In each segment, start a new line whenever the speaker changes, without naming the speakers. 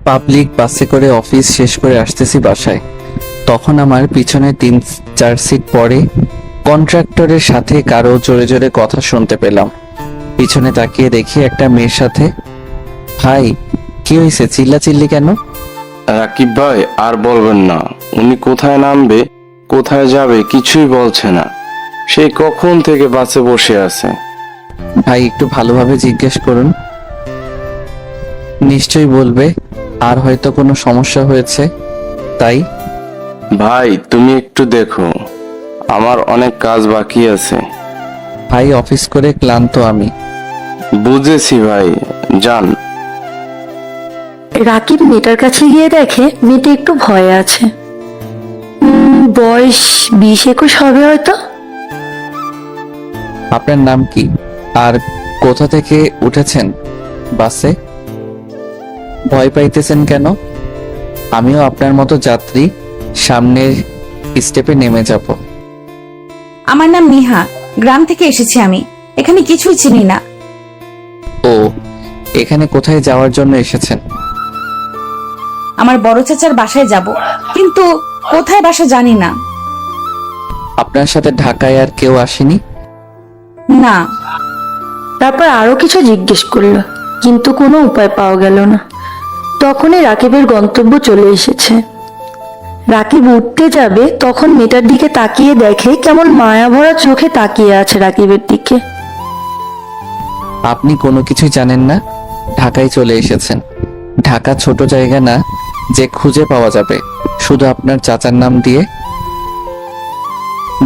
Public বাসে করে office শেষ করে আসতেছি বাসায়, তখন আমার পিছনে 3-4 সিট পরে কন্ট্রাক্টরের সাথে কারো জোরে জোরে কথা শুনতে পেলাম। পিছনে তাকিয়ে দেখি একটা মেয়ের সাথে। ভাই, কি হয়েছে, চিল্লাচিল্লি কেন?
রাকিব ভাই, আর বলবেন না। উনি কোথায় নামবে, কোথায় যাবে কিছুই বলছে না। সেই কখন থেকে বাসে বসে আছে।
ভাই, একটু ভালোভাবে জিজ্ঞেস করুন, নিশ্চয়ই বলবে। আর হয়তো কোনো সমস্যা হয়েছে তাই।
ভাই তুমি একটু দেখো, আমার অনেক কাজ বাকি আছে।
ভাই, অফিস করে ক্লান্ত আমি।
বুঝেছি ভাই, যান।
রাকিব মেয়েটার কাছে গিয়ে দেখে মেয়েটা একটু ভয়ে আছে। বয়স 20-21 হবে হয়তো।
আপনার নাম কি, আর কোথা থেকে উঠেছেন বাসে? ভয় পাইতেছেন কেন? আমিও আপনার মতো যাত্রী, সামনের স্টেপে নেমে যাব।
আমার নাম নিহা, গ্রাম থেকে এসেছি আমি, এখানে কিছুই চিনি না।
ও, এখানে কোথায় যাওয়ার জন্য এসেছেন?
আমার বড় চাচার বাসায় যাব, কিন্তু কোথায় বাসা জানি না।
আপনার সাথে ঢাকায় আর কেউ আসেনি?
না।
তারপর আরো কিছু জিজ্ঞেস করলো, কিন্তু কোনো উপায় পাওয়া গেল না। তখনই রাকিবের গন্তব্য চলে এসেছে। রাকিব উঠতে যাবে, তখন মেয়েটার দিকে তাকিয়ে দেখে কেমন মায়া ভরা চোখে তাকিয়ে আছে রাকিবের দিকে।
আপনি কোনো কিছুই জানেন না? ঢাকায় চলে এসেছেন। ঢাকা ছোট জায়গা না যে খুঁজে পাওয়া যাবে শুধু আপনার চাচার নাম দিয়ে।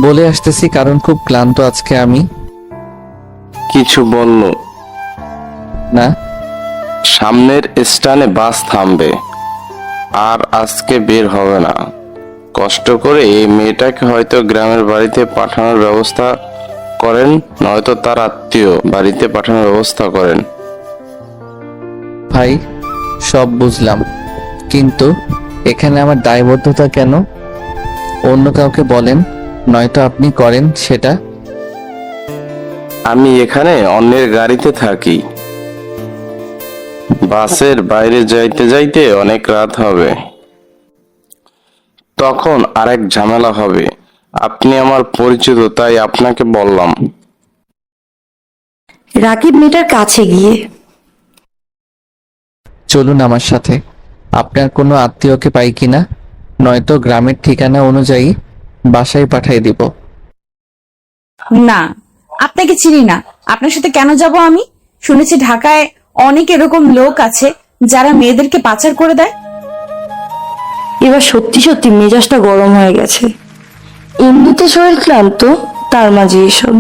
বলে আসতেছি কারণ খুব ক্লান্ত আজকে আমি।
কিছু বলল
না।
সামনের স্ট্যান্ডে বাস থামবে, আর আজকে বের হবে না। কষ্ট করে এই মেয়েটাকে হয়তো গ্রামের বাড়িতে পাঠানোর ব্যবস্থা করেন, নয়তো তার আত্মীয় বাড়িতে পাঠানোর ব্যবস্থা করেন।
ভাই, সব বুঝলাম, কিন্তু এখানে আমার দায়বদ্ধতা কেন? অন্য কাউকে বলেন, নয়তো আপনি করেন সেটা।
আমি এখানে অন্যের গাড়িতে থাকি। বাসের বাইরে যাইতে যাইতে অনেক রাত হবে, তখন আরেক ঝামেলা হবে। আপনি আমার পরিচিত, তাই আপনাকে বললাম।
রাকিব মেয়েটার কাছে গিয়ে,
চলুন আমার সাথে। আপনার কোনো আত্মীয়কে পাই কিনা, নয়তো গ্রামের ঠিকানা অনুযায়ী বাসায় পাঠিয়ে দিব।
না, আপনাকে চিনি না, আপনার সাথে কেন যাব আমি? শুনেছি ঢাকায় অনেক এরকম লোক আছে যারা মেয়েদেরকে পাচার করে দেয়।
এবার সত্যি সত্যি মেজাজটা গরম হয়ে গেছে। এমনিতে শরীর ক্লান্ত, তার মাঝে এসব।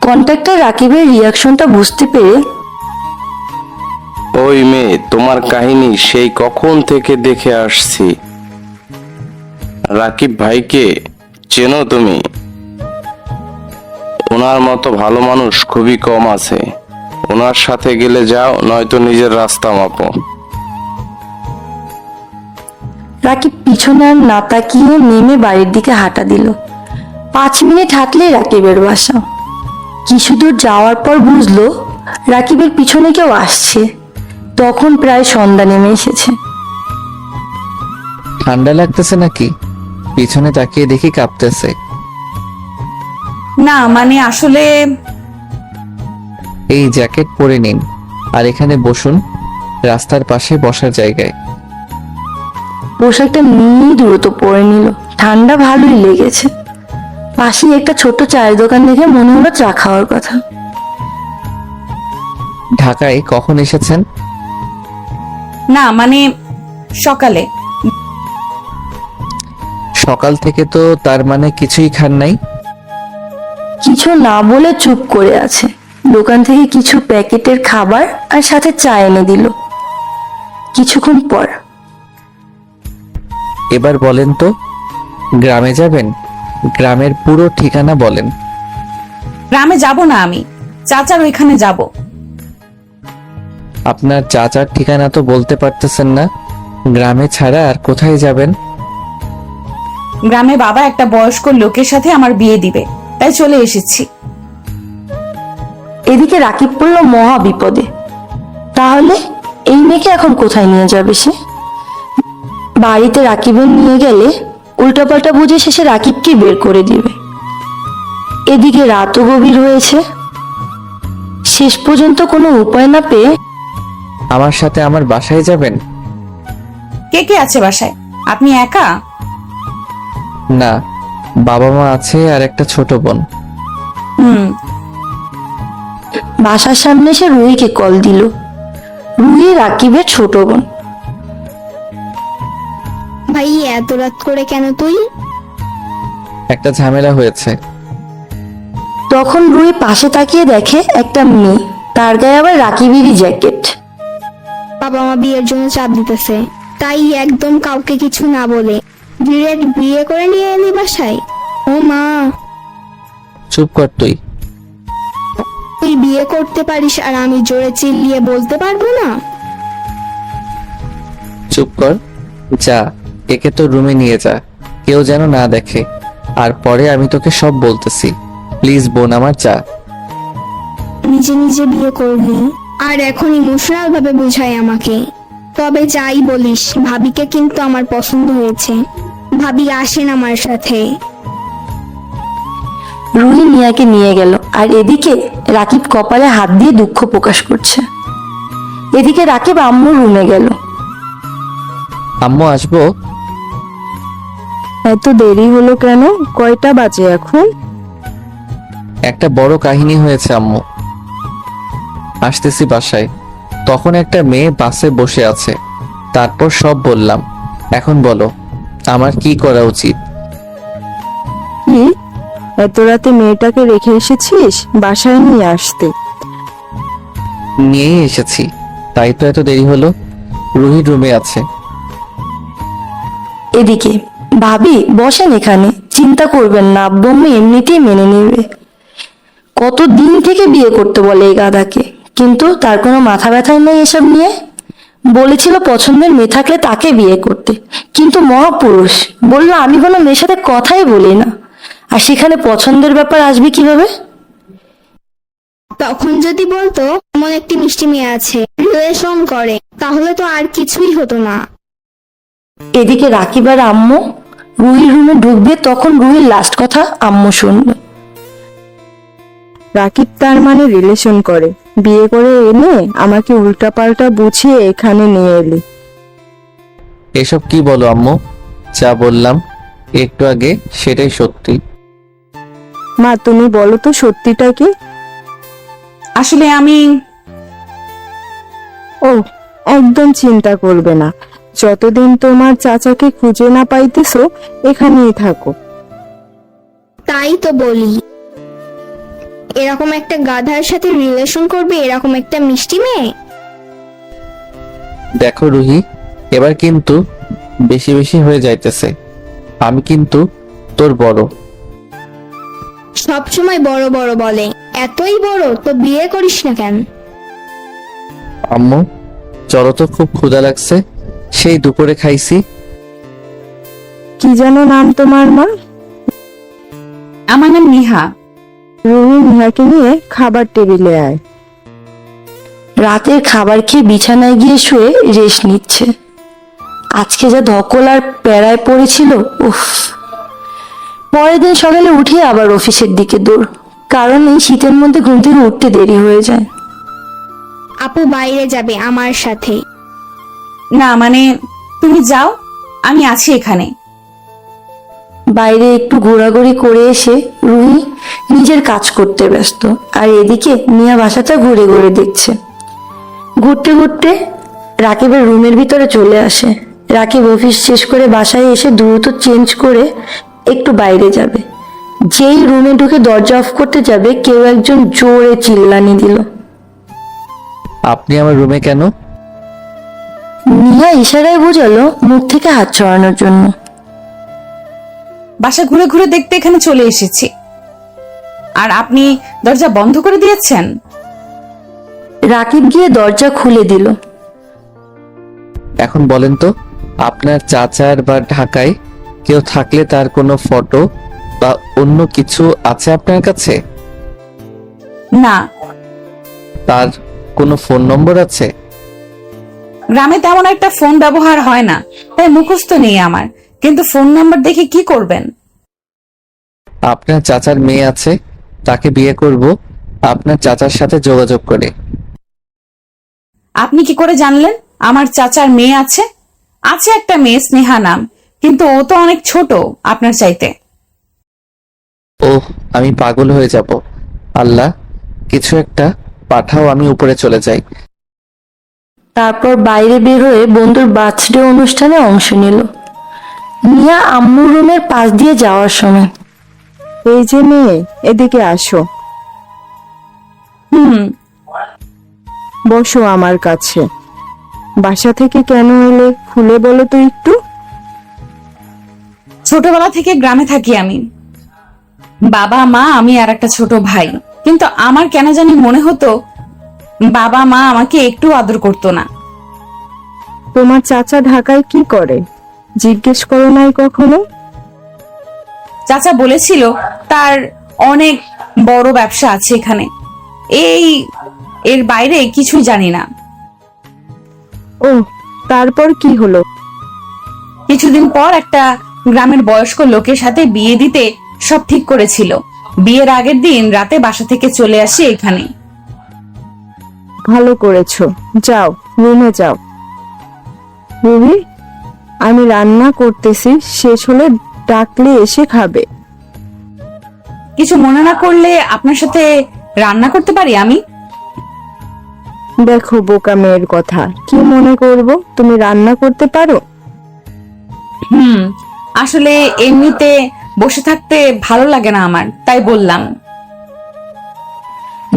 কন্ট্রাক্টর রাকিবের রিয়াকশনটা বুঝতে পেরে,
ওই মেয়ে, তোমার কাহিনী সেই কখন থেকে দেখে আসছি। রাকিব ভাইকে চেনো তুমি? ওনার মতো ভালো মানুষ খুবই কম আছে। ওনার সাথে গেলে যাও, নয়তো নিজের রাস্তা মাপো।
রাকিব পিছনে আর না তাকিয়ে নেমে বাড়ির দিকে হাঁটা দিল। 5 মিনিট হাঁটলেই রাকিবের বাসা। কিছু দূর যাওয়ার পর বুঝলো রাকিবের পিছনে কেউ আসছে। তখন প্রায় সন্ধ্যা নেমে এসেছে।
ঠান্ডা লাগতেছে নাকি? পিছনে তাকিয়ে দেখি কাঁপতেছে।
না মানে আসলে
এই জ্যাকেট পরে নিন, আর এখানে বসুন, রাস্তার পাশে বসার জায়গায়।
পোশাকটা নিয়েই দ্রুত পরে নিল। ঠান্ডা ভালোই লেগেছে। পাশেই একটা ছোট্ট চায়ের দোকান দেখে মনে হলো চা খাওয়ার কথা।
ঢাকায় কখন এসেছেন?
না মানে সকালে।
সকাল থেকে তো তার মানে কিছুই খান নাই?
কিছু না বলে চুপ করে আছে। দোকান থেকে কিছু প্যাকেটের খাবার আর সাথে চা এনে দিল। কিছুক্ষণ পর,
এবার বলেন তো, গ্রামে যাবেন? গ্রামের পুরো ঠিকানা বলেন।
গ্রামে যাব না আমি, চাচার ওইখানে যাব।
আপনার চাচার ঠিকানা তো বলতে পারতেছেন না। গ্রামে ছাড়া আর কোথায় যাবেন?
গ্রামে বাবা একটা বয়স্ক লোকের সাথে আমার বিয়ে দিবে, তাই চলে এসেছি।
এদিকে রাকিব পড়ল মহা বিপদে। তাহলে এই মেয়েকে এখন কোথায় নিয়ে যাবে সে? বাড়িতে রাকিবের নিয়ে গেলে উল্টাপাল্টা বুঝে শেষে রাকিবকে বের করে দিবে। এদিকে রাতও গভীর হয়েছে। শেষ পর্যন্ত কোনো উপায় না পেয়ে
আমার সাথে আমার বাসায় যাবেন?
কে কে আছে বাসায়? আপনি একা?
না, বাবা মা আছে আর একটা ছোট বোন।
হুম।
বাসার সামনে এসে রুহিকে কল দিল। রুহি রাকিবের ছোট বোন।
ভাই এত রাত করে কেন তুই?
একটা ঝামেলা হয়েছে।
তখন রুহি পাশে তাকিয়ে দেখে একটা মেয়ে, তার গায়ে আবার রাকিবেরই জ্যাকেট।
বাবা মা বিয়ের জন্য চাপ দিতেছে, তাই একদম কাউকে কিছু না বলে ডিরেক্ট বিয়ে করে নিয়ে এলি বাসায়। ও মা,
চুপ কর তুই।
তুই বিয়ে করতে পারিস আর আমি জোরে চিল্লিয়ে বলতে পারবো না?
চুপ কর, যা একে তো রুমে নিয়ে যা, কেউ যেন না দেখে। আর পরে আমি তোকে সব বলতেছি। প্লিজ বোন আমার, যা।
নিজে নিজে বিয়ে করবি আর এখন ইমোশনাল ভাবে বুঝায় আমাকে। তবে যাই বলিস, ভাবিকে কিন্তু আমার পছন্দ হয়েছে। ভাবি আসেন আমার সাথে।
রুহি মিয়াকে নিয়ে গেল, আর এদিকে রাকিব কপালে হাত দিয়ে দুঃখ প্রকাশ করছে। এদিকে রাকিব আম্মুর রুমে গেল।
আম্মু আসবো?
এত দেরি হলো কেন? কয়টা বাজে এখন?
একটা বড় কাহিনী হয়েছে আম্মু। আসতেছি বাসায়, তখন একটা মেয়ে বাসে বসে আছে। তারপর সব বললাম। এখন বলো আমার কি করা উচিত?
কি, এত রাতে মেয়েটাকে রেখে এসেছিস? বাসায় নিয়ে আসতে।
নিয়েই এসেছি, তাই তো এত দেরি হলো। রুহি রুমে আছে।
এদিকে ভাবি বসেন এখানে, চিন্তা করবেন না, আব্বু আম্মু এমনিতেই মেনে নেবে। কতদিন থেকে বিয়ে করতে বলে এই গাধাকে, কিন্তু তার কোনো মাথা ব্যথাই নেই এসব নিয়ে। বলেছিল পছন্দের মেয়ে থাকলে তাকে বিয়ে করতে, কিন্তু মহাপুরুষ বললো আমি কোনো মেয়ের সাথে কথাই বলি না, আর সেখানে পছন্দের ব্যাপার আসবে কিভাবে?
তখন যদি বলতো এমন একটি মিষ্টি মেয়ে আছে, রিলেশন করে, তাহলে তো আর কিছুই হতো না।
এদিকে রাকিব আর আম্মু রুহির রুমে ঢুকবে, তখন রুহির লাস্ট কথা আম্মু শুনবে।
রাকিব তার মানে রিলেশন করে, বিয়ে করে এনে আমাকে উল্টাপাল্টা বুঝিয়ে এখানে নিয়ে এলি।
এসব কি বলো আম্মু? যা বললাম একটু আগে সেটাই সত্যি।
মা তুমি বলো তো সত্যিটা কি?
আসলে আমি
ও, একদম চিন্তা করবে না। যতদিন তোমার চাচাকে খুঁজে না পাইতেছো এখানেই থাকো।
তাই তো বলি, এরকম একটা গাধার সাথে রিলেশন করবে এরকম একটা মিষ্টি মেয়ে?
দেখো রুহি, এবার কিন্তু বেশি বেশি হয়ে যাইতেছে। আমি কিন্তু তোর বড়।
সব সময় বড় বড় বলে, এতই বড় তো বিয়ে করিস না কেন?
আম্মু চলো তো, খুব ক্ষুধা লাগছে, সেই দুপুরে খাইছি।
কি যেন নাম তোমার মা?
আমার নাম নিহা।
রুমি নিহাকে নিয়ে খাবার টেবিলে আয়।
রাতের খাবার খেয়ে বিছানায় গিয়ে শুয়ে রেস্ট নিচ্ছে। আজকে যা ধকল আর প্যারায় পড়েছিল, উফ। পরের দিন সকালে উঠে আবার অফিসের দিকে দৌড়, কারণ এই শীতের মধ্যে ঘুম থেকে উঠতে দেরি হয়ে যায়।
আপু বাইরে যাবে আমার সাথে।
না মানে তুমি যাও, আমি আছি এখানে।
বাইরে একটু ঘোরাঘুরি করে এসে রুহি নিজের কাজ করতে ব্যস্ত, আর এদিকে মিয়া বাসাটা ঘুরে ঘুরে দেখছে। ঘুরতে ঘুরতে রাকিবের রুমের ভিতরে চলে আসে। রাকিব অফিস শেষ করে বাসায় এসে দ্রুত চেঞ্জ করে একটু বাইরে যাবে। যেই রুমে ঢুকে দরজা অফ করতে যাবে, কেউ একজন জোরে চিল্লানি দিল।
আপনি আমার রুমে কেন?
নিহা ইশারায় বোঝালো মুখ থেকে হাত ছড়ানোর জন্য।
বাসা ঘুরে ঘুরে দেখতে এখানে চলে এসেছি, আর আপনি দরজা বন্ধ করে দিয়েছেন।
রাকিব গিয়ে দরজা খুলে দিল।
এখন বলেন তো, আপনার চাচার বা ঢাকায় কেউ থাকলে তার কোনো ফটো বা অন্য কিছু আছে আপনার কাছে?
না।
তার কোনো ফোন নম্বর আছে?
গ্রামে তেমন একটা ফোন ব্যবহার হয় না, তাই মুখস্থ নেই আমার। কিন্তু ফোন নাম্বার দেখে কি করবেন?
আপনার চাচার মেয়ে আছে, তাকে বিয়ে করব আপনার চাচার সাথে যোগাযোগ করে।
আপনি কি করে জানলেন আমার চাচার মেয়ে আছে? আছে একটা মেয়ে, স্নেহা নাম, কিন্তু ও তো অনেক ছোট আপনার চাইতে।
ওহ, আমি পাগল হয়ে যাব। আল্লাহ, কিছু একটা পাঠাও, আমি উপরে চলে যাই।
তারপর বাইরে বের হয়ে বন্ধুর বার্থডে অনুষ্ঠানে অংশ নিল। নিয়া আম্মুর রুমের পাশ দিয়ে যাওয়ার সময়,
এই যে মেয়ে, এদিকে আসো,
হুম,
বসো আমার কাছে। বাসা থেকে কেন এলে খুলে বলো তো একটু।
ছোটবেলা থেকে গ্রামে থাকি আমি, বাবা মা আমি আর একটা ছোট ভাই। কিন্তু আমার কেন জানি মনে হতো বাবা মা আমাকে একটু আদর করতো না।
তোমার চাচা ঢাকায় কি করে জিজ্ঞেস করো নাই কখনো?
চাচা বলেছিল তার অনেক বড় ব্যবসা আছে এখানে, এর বাইরে কিছুই জানি না।
ও, তারপর কি হলো?
কিছুদিন পর একটা গ্রামের বয়স্ক লোকের সাথে বিয়ে দিতে সব ঠিক করেছিল। বিয়ের আগের দিন রাতে বাসা থেকে চলে আসি এখানে।
ভালো করেছো, যাও রুমে যাও। রুবি, আমি রান্না করতেছি, শেষ হলে ডাকলে এসে খাবে।
কিছু মনে না করলে আপনার সাথে রান্না করতে পারি আমি?
দেখো বোকা মেয়ের কথা, কি মনে করব? তুমি রান্না করতে পারো?
আসলে এমনিতে বসে থাকতে ভালো লাগে না আমার, তাই বললাম।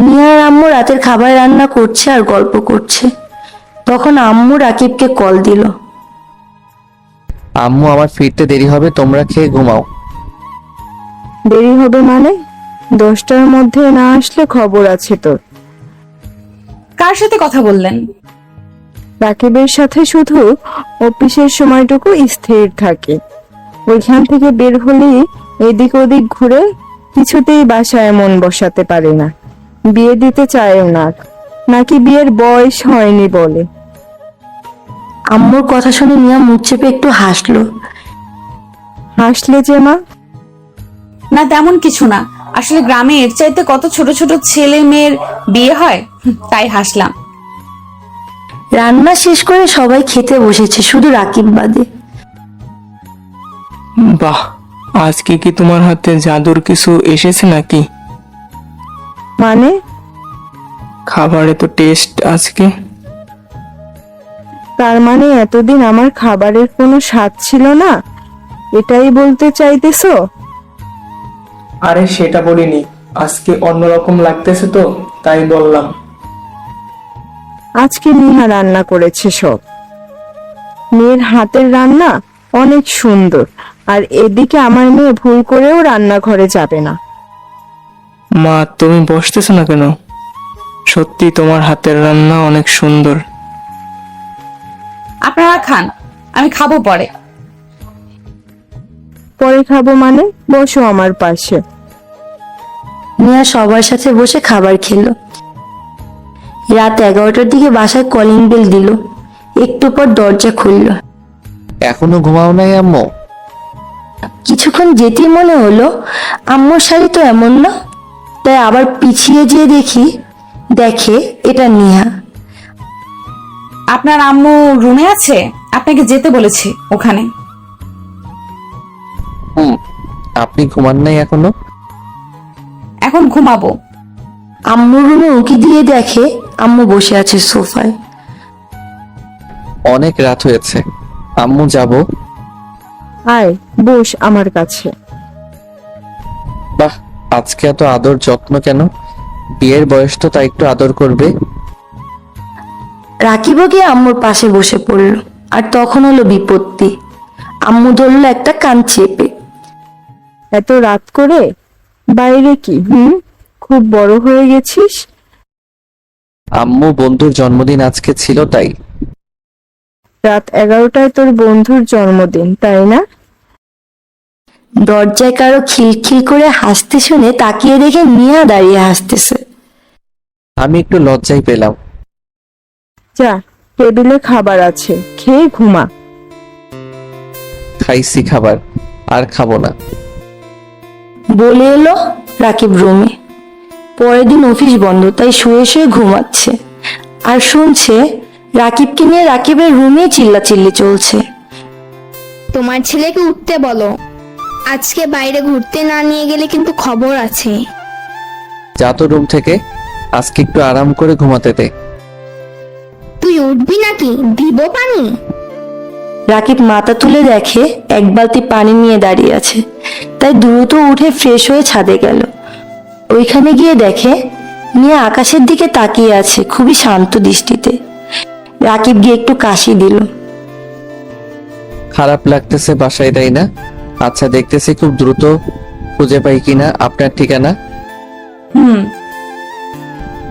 নিয়ার আম্মু রাতের খাবার রান্না করছে আর গল্প করছে। তখন আম্মু রাকিবকে কল দিল।
আম্মু, আমার ফিরতে দেরি হবে, তোমরা খেয়ে ঘুমাও।
দেরি হবে মানে? 10টার মধ্যে না আসলে খবর আছে তোর।
কার সাথে কথা বললেন?
রাকিবের সাথে শুধু অফিসের সময়টুকু স্থির থাকে। ওইখান থেকে বের হলেই এদিক ওদিক ঘুরে, কিছুতেই বাসায় মন বসাতে পারে না। বিয়ে দিতে চায়ও না, নাকি বিয়ের বয়স হয়নি বলে।
আম্মুর কথা শুনে নিয়া মুখ চেপে একটু হাসলো।
হাসলে যে মা?
না, তেমন কিছু না। আসলে গ্রামে এর চাইতে কত ছোট ছোট ছেলে মেয়ের বিয়ে হয়, তাই হাসলাম।
রান্না শেষ করে সবাই খেতে বসেছে, শুধু রাকিব বাদে।
বাহ, আজকে কি তোমার হাতে জাদুর কিছু এসেছে নাকি?
মানে?
খাবারে তো টেস্ট আজকে।
তার মানে এতদিন আমার খাবারের কোনো স্বাদ ছিল না, এটাই বলতে চাইতেছো?
আরে সেটা বলিনি, আজকে অন্যরকম লাগতেছে তো তাই বললাম।
আজকে নিহা রান্না করেছে সব। মেয়ের হাতের রান্না অনেক সুন্দর, আর এদিকে আমার মেয়ে ভুল করেও রান্নাঘরে যাবে না।
মা, তুমি বসতেছো না কেন? সত্যি তোমার হাতের রান্না অনেক সুন্দর।
আপনারা খান, আমি খাবো পরে।
পরে খাবো মানে? বসো আমার পাশে।
নিয়া সবার সাথে বসে খাবার খেলো। রাত 11টার দিকে বাসায় কলিং বেল দিল। একটু পর দরজা খুলল।
এখনো ঘুমাও নাই আম্মু?
কিছুক্ষণ যেতেই মনে হলো আম্মুর শাড়ি তো এমন না, তাই আবার পিছিয়ে যেয়ে দেখে এটা নিহা।
আপনার আম্মু রুমে আছে, আপনাকে যেতে বলেছে ওখানে।
আপনি ঘুমান নাই এখনো?
এখন ঘুমাবো।
আম্মুর রুমে উঁকি দিয়ে দেখে আম্মু বসে আছে সোফায়।
অনেক রাত হয়েছে, আম্মু যাব।
আয় বস আমার কাছে।
বাহ, আজকে এত আদর যত্ন কেন? বিয়ের বয়স তো, তাই একটু আদর করবে।
রাকিবও গিয়ে আম্মুর পাশে বসে পড়ল। আর তখন হলো বিপত্তি। আম্মু ধরলো একটা কান চেপে।
এত রাত করে বাইরে কি? খুব বড় হয়ে গেছিস।
আম্মু, বন্ধুর জন্মদিন আজকে ছিল তাই।
রাত 11টায় তোর বন্ধুর জন্মদিন, তাই না?
দরজায় কারো খিলখিল করে হাসতে শুনে তাকিয়ে দেখে নিয়া দাঁড়িয়ে হাসতেছে।
আমি একটু লজ্জাই পেলাম।
যা টেবিলে খাবার আছে, খেয়ে ঘুমা।
খাইছি খাবার, আর খাবো না।
বলে এলো রাকিব রুমে। পরের দিন অফিস বন্ধ, তাই শুয়ে শুয়ে ঘুমাচ্ছে আর শুনছে রাকিবকে নিয়ে রাকিবের রুমে চিল্লাচিল্লি চলছে।
তোমার ছেলেকে উঠতে বলো, আজকে বাইরে ঘুরতে না নিয়ে গেলে কিন্তু খবর আছে।
যা তো রুম থেকে, আজকে একটু আরাম করে ঘুমাতে দে।
তুই উঠবি নাকি? দিব পানি?
রাকিব মাথা তুলে দেখে এক বালতি পানি নিয়ে দাঁড়িয়ে আছে, তাই দ্রুত উঠে ফ্রেশ হয়ে ছাদে গেল। ওইখানে গিয়ে দেখে নিয়ে আকাশের দিকে তাকিয়ে আছে খুবই শান্ত দৃষ্টিতে। রাকিব গিয়ে একটু কাশি দিল।
খারাপ লাগতেছে বাসায়, তাই না? আচ্ছা, দেখতেছি খুব দ্রুত খুঁজে পাই কিনা আপনার ঠিকানা।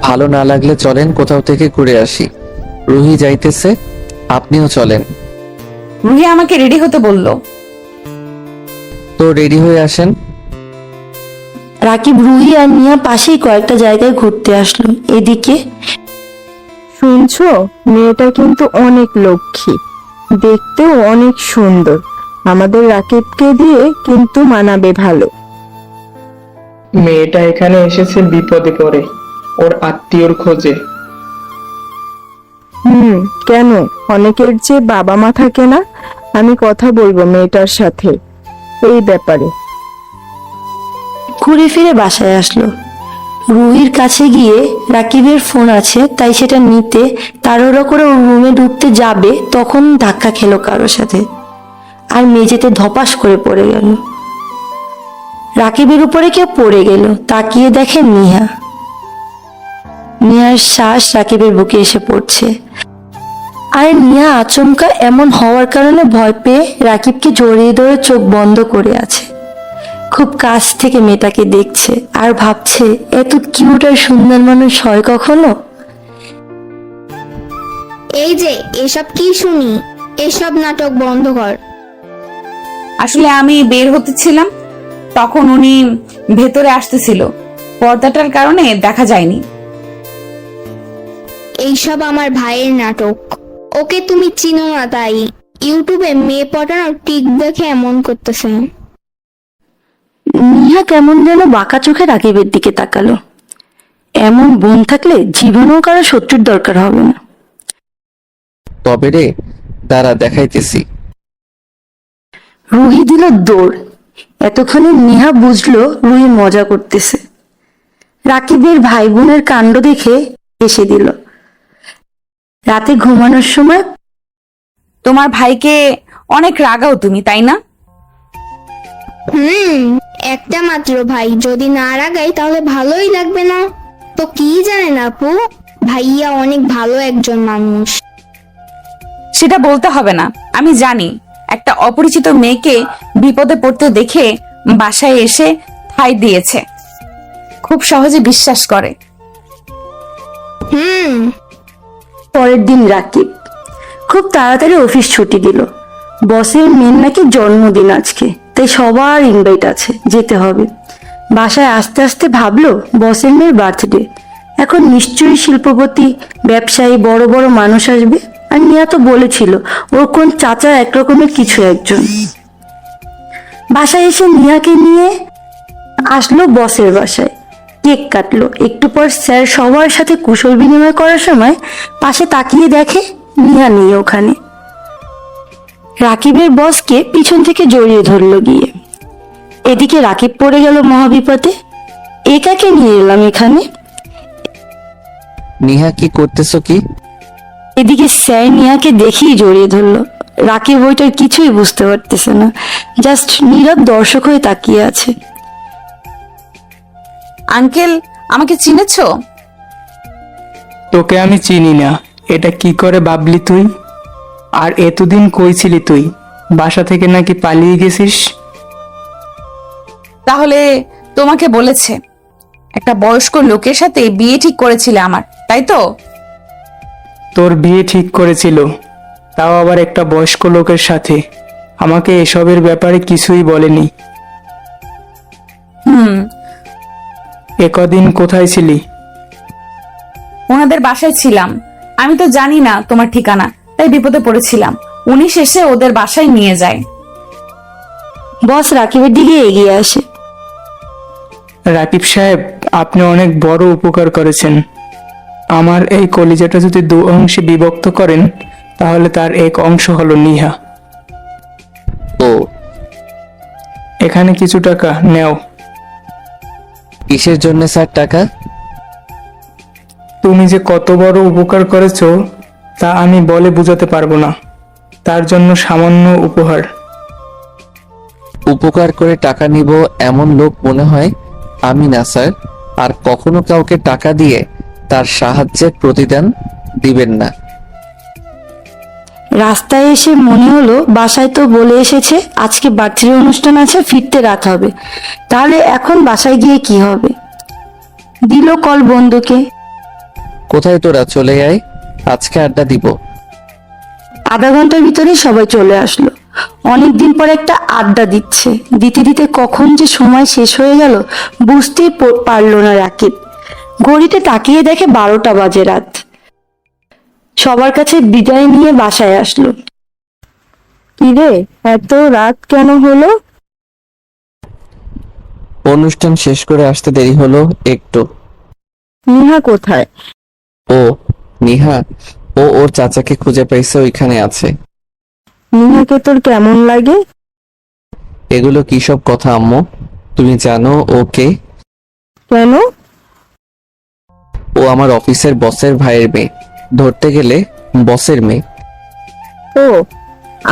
ভালো না লাগলে চলেন কোথাও থেকে ঘুরে আসি। রুহি যাইতেছে, আপনিও চলেন।
রুহি আমাকে রেডি হতে বলল।
তো রেডি হয়ে আসেন।
রাকিব, রুহি আর নিয়া পাশেই কয়েকটা জায়গায় ঘুরতে আসলো। এদিকে
শুনছো, মেয়েটা কিন্তু অনেক লক্ষ্মী, দেখতেও অনেক সুন্দর। আমাদের রাকিবকে দিয়ে কিন্তু মানাবে ভালো।
মেয়েটা এখানে এসেছে বিপদে পড়ে, ওর আত্মীয়র খোঁজে।
কেন? অনেকের যে বাবা মা থাকে না। আমি কথা বলবো মেয়েটার সাথে এই ব্যাপারে।
ঘুরে ফিরে বাসায় আসলো। রুহির কাছে গিয়ে রাকিবের ফোন আছে, তাই সেটা নিতে তাড়াহুড়ো করে ওর রুমে ঢুকতে যাবে, তখন ধাক্কা খেলো কারোর সাথে আর মেঝেতে ধপাস করে পড়ে গেল। রাকিবের উপরে কেউ পড়ে গেল, তাকিয়ে দেখে নিহা। নিহার শ্বাস রাকিবের বুকে এসে পড়ছে, আর নিহা আচমকা এমন হওয়ার কারণে ভয় পেয়ে রাকিবকে জড়িয়ে ধরে চোখ বন্ধ করে আছে। খুব কাছ থেকে মেয়েটাকে দেখছে আর ভাবছে এত কিউট আর সুন্দর মানুষ হয় কখনো।
এই যে এসব কি শুনি, এসব নাটক বন্ধ কর।
আসলে আমি বের হতেছিলাম, তখন উনি ভেতরে আসতেছিল, পর্দাটার কারণে দেখা যায়নি।
এইসব আমার ভাইয়ের নাটক, ওকে তুমি চিনো না তাই ইউটিউবে মেয়ে পটানোর টিক দেখে এমন করতেছে।
নিহা কেমন যেন বাঁকা চোখে রাকিবের দিকে তাকালো। এমন বোন থাকলে জীবনেও কারো শত্রুর দরকার হবে না।
তবে রে, দাঁড়া দেখাইতেছি।
রুহি দিল দৌড়। এতক্ষণে নিহা বুঝলো রুহি মজা করতেছে। রাকিবের ভাই বোনের কাণ্ড দেখে হেসে দিল। রাতে ঘুমানোর সময়
তোমার ভাইকে অনেক রাগাও তুমি, তাই না?
একটা মাত্র ভাই, যদি না রাগাই তাহলে ভালোই লাগবে না। তো কি জানেন আপু, ভাইয়া অনেক ভালো একজন মানুষ।
সেটা বলতে হবে না, আমি জানি। একটা অপরিচিত মেয়েকে বিপদে পড়তে দেখে বাসায় এসে ঠাঁই দিয়েছে, খুব সহজে বিশ্বাস করে।
পরের দিন রাকিব খুব তাড়াতাড়ি অফিস ছুটি দিল। বসের মেয়ের নাকি জন্মদিন আজকে, তাই সবার ইনভাইট আছে, যেতে হবে। বাসায় আস্তে আস্তে ভাবলো বসের মেয়ের বার্থডে, এখন নিশ্চয়ই শিল্পপতি, ব্যবসায়ী, বড় বড় মানুষ আসবে। আর নিয়া তো বলেছিল ওর কোন চাচা একরকমের কিছু একজন। বাসায় এসে নিয়াকে নিয়ে আসলো বসের বাসায়, কেক কাটলো। একটু পর স্যার সবার সাথে কুশল বিনিময় করার সময় পাশে তাকিয়ে দেখে নিয়া নেই ওখানে। রাকিবের বসকে পিছন থেকে জড়িয়ে ধরলো গিয়ে। এদিকে রাকিব পড়ে গেল মহাবিপদে। একাকে নিয়ে এলাম এখানে।
নিহা, কি করতেছো কি?
এদিকে স্যার নিয়াকে দেখেই জড়িয়ে ধরলো। রাকিব ওইটার কিছুই বুঝতে পারতেছে না, জাস্ট নীরব দর্শক হয়ে তাকিয়ে আছে।
আঙ্কেল, আমাকে চিনেছো?
তোকে আমি চিনি না, এটা কি করে ভাবলি তুই? আর এতদিন কই ছিলি তুই? বাসা থেকে নাকি পালিয়ে গেছিস?
তাহলে তোমাকে বলেছে একটা বয়স্ক লোকের সাথে বিয়ে ঠিক করেছিলে আমার, তাই তো?
তোর বিয়ে ঠিক করেছিল, তাও আবার একটা বয়স্ক লোকের সাথে। আমাকে এসবের ব্যাপারে কিছুই বলেনি।
হুম,
একদিন কোথায় ছিলি?
ওনাদের বাসায় ছিলাম, আমি তো জানি না তোমার ঠিকানা, তাই বিপদে পড়েছিলাম। উনি শেষে ওদের বাসায় নিয়ে যায়।
বস রাকিবের দিকে এগিয়ে আসে।
রাকিব সাহেব, আপনি অনেক বড় উপকার করেছেন। আমার এই কলিজাটা যদি দু অংশে বিভক্ত করেন, তাহলে তার এক অংশ হলো নিহা।
ও,
এখানে কিছু টাকা নেও।
কিসের জন্য স্যার টাকা?
তুমি যে কত বড় উপকার করেছো তা আমি বলে বোঝাতে পারবো না। তার জন্য সামান্য উপহার।
উপকার করে টাকা নিব এমন লোক মনে হয় আমি না স্যার। আর কখনো কাউকে টাকা দিয়ে তার সাহায্যের প্রতিদান দিবেন না।
রাস্তায় এসে মনে হলো বাসায় তো বলে এসেছে আজকে বার্থডে অনুষ্ঠান আছে, ফিরতে রাত হবে, তাহলে এখন বাসায় গিয়ে কি হবে। দিল কল বন্ধুকে।
কোথায় তোরা, চলে আয়, আজকে আড্ডা দিব।
আধা ঘন্টার ভিতরে সবাই চলে আসলো। অনেকদিন পর একটা আড্ডা দিচ্ছে। দিতে দিতে কখন যে সময় শেষ হয়ে গেল বুঝতেই পারলো না রাকিব। ঘড়িতে তাকিয়ে দেখে 12টা বাজে রাত। সবার কাছে বিদায় নিয়ে বাসায় আসলো।
কিরে, এত রাত কেন হলো?
অনুষ্ঠান শেষ করে আসতে দেরি হলো একটু।
নিহা কোথায়?
ও নিহা, ও ওর চাচাকে খুঁজে পাইছে, ওইখানে আছে।
নিহাকে তোর কেমন লাগে?
এগুলো কি সব কথা আম্মু? তুমি জানো ও কে?
কেন?
ও আমার অফিসের বসের ভাইয়ের মেয়ে, ধরতে গেলে বসের মেয়ে।
ও,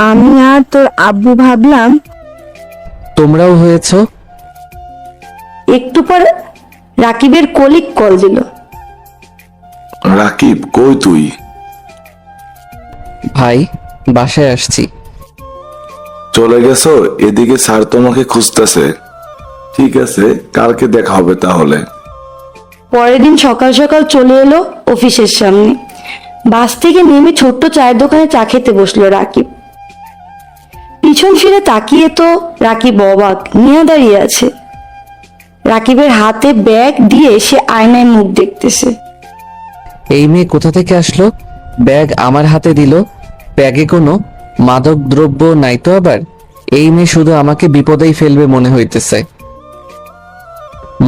আমি আর তোর আব্বু ভাবলাম।
তোমরাও হয়েছো?
একটু পর রাকিবের কলিগ কল দিল।
রাকিব, কই তুই?
ভাই, বাসায় আসছি।
চলে গেছো? এদিকে স্যার তোমাকে খুঁজতেছে। ঠিক আছে, কালকে দেখা হবে তাহলে।
পরের দিন সকাল সকাল চলে এলো অফিসের সামনে। বাস থেকে নেমে ছোট্ট চায়ের দোকানে চা খেতে বসলো রাকিব। পিছন ফিরে তাকিয়ে তো রাকিব অবাক, নিয়া দাঁড়িয়ে আছে। রাকিবের হাতে ব্যাগ দিয়ে সে আয়নায় মুখ দেখতেছে।
এই মেয়ে কোথা থেকে আসলো? ব্যাগ আমার হাতে দিল। ব্যাগে কোনো মাদক দ্রব্য নাই তো আবার? এই মেয়ে শুধু আমাকে বিপদেই ফেলবে মনে হইতেছে।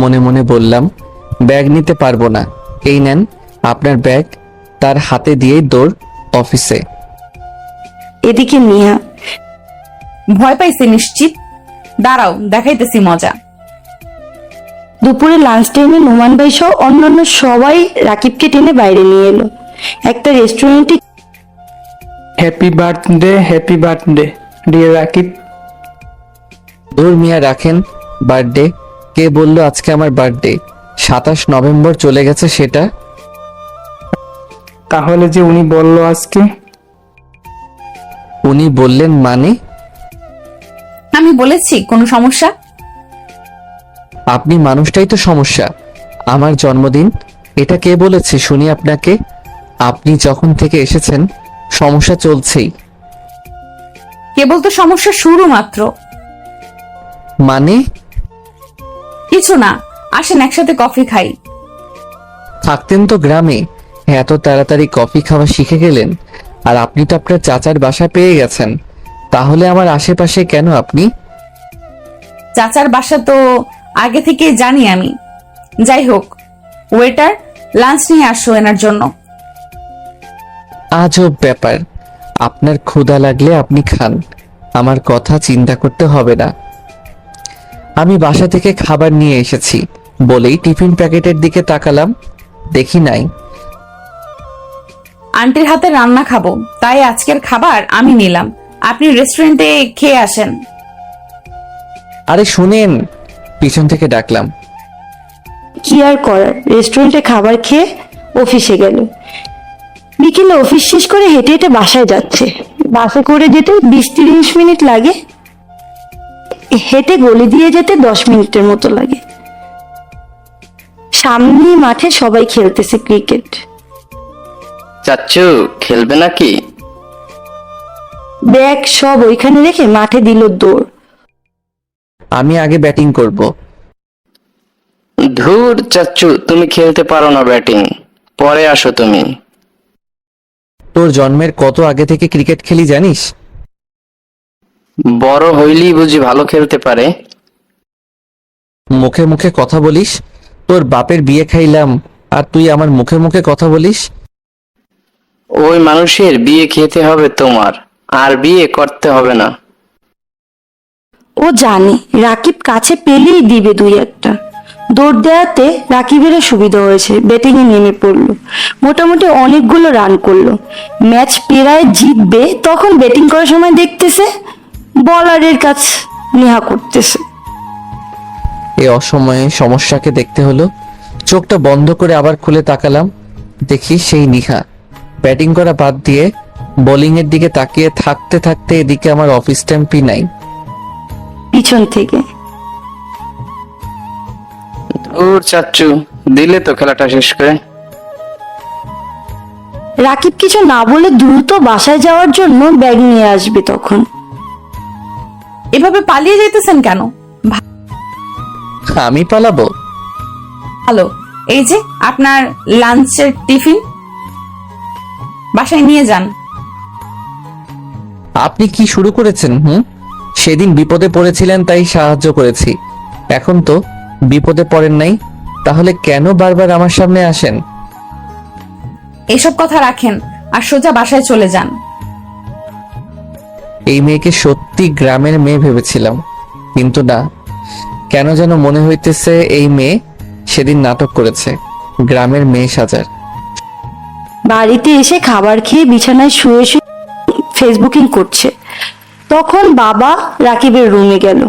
মনে মনে বললাম, ব্যাগ নিতে পারবো না। এই নেন আপনার ব্যাগ। তার হাতে দিয়েই দৌড় অফিসে।
এদিকে নিহা।
ভয় পাইছে নিশ্চিত। দাঁড়াও, দেখাইতেছি মজা।
দুপুরে লাঞ্চ টাইমে নোমান ভাই সহ অন্যান্য সবাই রাকিবকে টেনে বাইরে নিয়ে এলো। একটা রেস্টুরেন্টে
হ্যাপি বার্থডে ডিয়ার রাকিব।
দূর মিয়া, রাখেন বার্থডে। কে বললো আজকে আমার বার্থডে? 27 নভেম্বর চলে গেছে সেটা।
তাহলে যে উনি বলল আজকে।
উনি বললেন মানে?
আমি বলেছি কোনো সমস্যা?
আপনি মানুষটাই তো সমস্যা। আমার জন্মদিন, এটা কে বলেছে শুনি আপনাকে? আপনি যখন থেকে এসেছেন সমস্যা চলছেই।
কেবল তো সমস্যা শুরু মাত্র।
মানে?
কিছু না, আসেন একসাথে কফি খাই।
থাকতেন তো গ্রামে, এত তাড়াতাড়ি কফি খাওয়া শিখে গেলেন। আর আপনি তো আপনার চাচার বাসা পেয়ে গেছেন, তাহলে আমার আশেপাশে কেন আপনি?
চাচার বাসা তো আগে থেকে জানি আমি। যাই হোক, ওয়েটার, লাঞ্চ নিয়ে আসো এনার জন্য।
আজব ব্যাপার। আপনার ক্ষুধা লাগলে আপনি খান, আমার কথা চিন্তা করতে হবে না। আমি বাসা থেকে খাবার নিয়ে এসেছি বলেই টিফিন প্যাকেটের দিকে তাকালাম, দেখি নাই।
আন্টির হাতে রান্না খাবো, তাই আজকের খাবার আমি নিলাম। আপনি রেস্টুরেন্টে খেয়ে আসেন।
আরে শুনেন, পিছন থেকে ডাকলাম।
কি আর করার, রেস্টুরেন্টে খাবার খেয়ে অফিসে গেল। বিকেলে অফিস শেষ করে হেঁটে হেঁটে বাসায় যাচ্ছে। বাসে করে যেতে 20-30 মিনিট লাগে, হেঁটে গলি দিয়ে যেতে 10 মিনিটের মতো লাগে। সামনে মাঠে সবাই খেলতেছে ক্রিকেট।
চাচ্চু, খেলবে নাকি?
ব্যাগ সব ওইখানে রেখে মাঠে দিল দৌড়।
আমি আগে ব্যাটিং করব।
ধুর চাচ্চু, তুমি খেলতে পারো না ব্যাটিং, পরে আসো তুমি।
তোর জন্মের কত আগে থেকে ক্রিকেট খেলি জানিস?
বড় হইলেই বুঝি ভালো খেলতে পারে?
মুখে মুখে কথা বলিস। তোর বাপের বিয়ে খাইলাম আর তুই আমার মুখে মুখে কথা বলিস।
ওই মানুষের বিয়ে খেতে হবে তোমার, আর বিয়ে করতে হবে না।
ও জানে রাকিব কাছে পেলেই দিবে দুই একটা। দৌড় দেওয়াতে রাকিবেরও সুবিধা হয়েছে, ব্যাটিং এ নেমে পড়লো। মোটামুটি অনেকগুলো রান করলো। ম্যাচ প্রায় জিতবে, তখন ব্যাটিং করার সময় দেখতেছে বলারের কাছ নেহা করতেছে।
এ অসময়ে সমস্যাকে দেখতে হলো। চোখটা বন্ধ করে আবার খুলে তাকালাম, দেখি সেই নিহা ব্যাটিং করা বাদ দিয়ে বোলিং এর দিকে তাকিয়ে থাকতে থাকতে এদিকে আমার অফিস টাইম P9।
পিছন থেকে
দূর চাচ্চু, দিলে তো খেলাটা শেষ করে।
রাকিব কিছু না বলে দ্রুত বাসায় যাওয়ার জন্য ব্যাগ নিয়ে আসবে। তখন
এভাবে পালিয়ে যেতেছেন কেন?
আমি পালাবো?
ভালো, এই যে আপনার লাঞ্চের টিফিন, বাসায় নিয়ে যান।
আপনি কি শুরু করেছেন? সেদিন বিপদে পড়েছিলেন তাই সাহায্য করেছি, এখন তো বিপদে পড়েন নাই, তাহলে কেন বারবার আমার সামনে আসেন?
এসব কথা রাখেন আর সোজা বাসায় চলে যান।
এই মেয়েকে সত্যি গ্রামের মেয়ে ভেবেছিলাম, কিন্তু না, কেন যেন মনে হইতেছে এই মেয়ে সেদিন নাটক করেছে, গ্রামের মেয়ে সাজার।
বাড়িতে এসে খাবার খেয়ে বিছানায় শুয়ে শুয়ে ফেসবুকিং করছে। তখন বাবা রাকিবের রুমে গেল।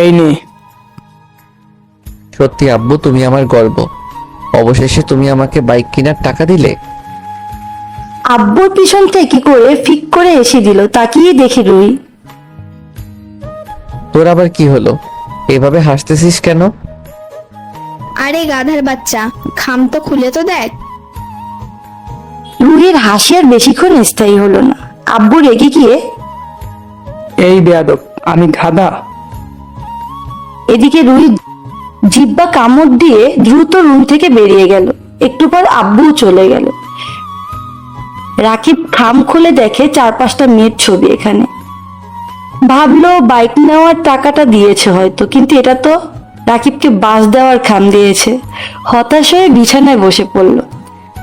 এই নে।
সত্যি আব্বু, তুমি আমার গর্ব। অবশেষে তুমি আমাকে বাইক কেনার টাকা দিলে।
আব্বুর পিছন থেকে করে ফিক করে এসে দিল। তাকিয়ে দেখি রুই।
তোর আবার কি হলো? এভাবে হাসতেছিস কেন?
আরে গাধার বাচ্চা, খাম তো খুলে তো দেখ।
রুহির হাসি আর বেশিক্ষণ স্থায়ী হলো না। আব্বু রেগে গিয়ে
এই বেয়াদব, আমি গাধা?
এদিকে রুহি জিব্বা কামড় দিয়ে দ্রুত রুম থেকে বেরিয়ে গেল। একটু পর আব্বু চলে গেল। রাকিব খাম খুলে দেখে 4-5টা মেয়ের ছবি এখানে। ভাবলো বাইক নেওয়ার টাকাটা দিয়েছে হয়তো, কিন্তু এটা তো রাকিবকে বাস দেওয়ার খাম দিয়েছে। হতাশ হয়ে বিছানায় বসে পড়ল।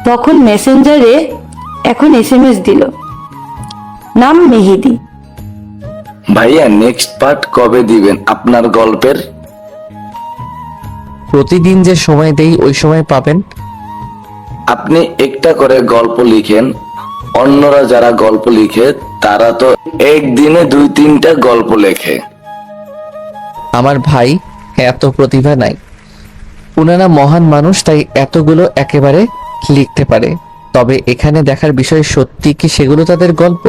তখন মেসেঞ্জারে এখন SMS দিল, নাম মেহেদি।
ভাইয়া, নেক্সট পার্ট কবে দিবেন আপনার গল্পের?
প্রতিদিন যে সময় দেই ওই সময় পাবেন।
আপনি একটা করে গল্প লিখেন, অন্যরা যারা গল্প লিখে তারা তো একদিনে 2-3টা গল্প লেখে।
আমার ভাই এত প্রতিভা নাই, উনারা মহান মানুষ তাই এতগুলো একেবারে লিখতে পারে। তবে এখানে দেখার বিষয় সত্যি কি সেগুলো তাদের গল্প?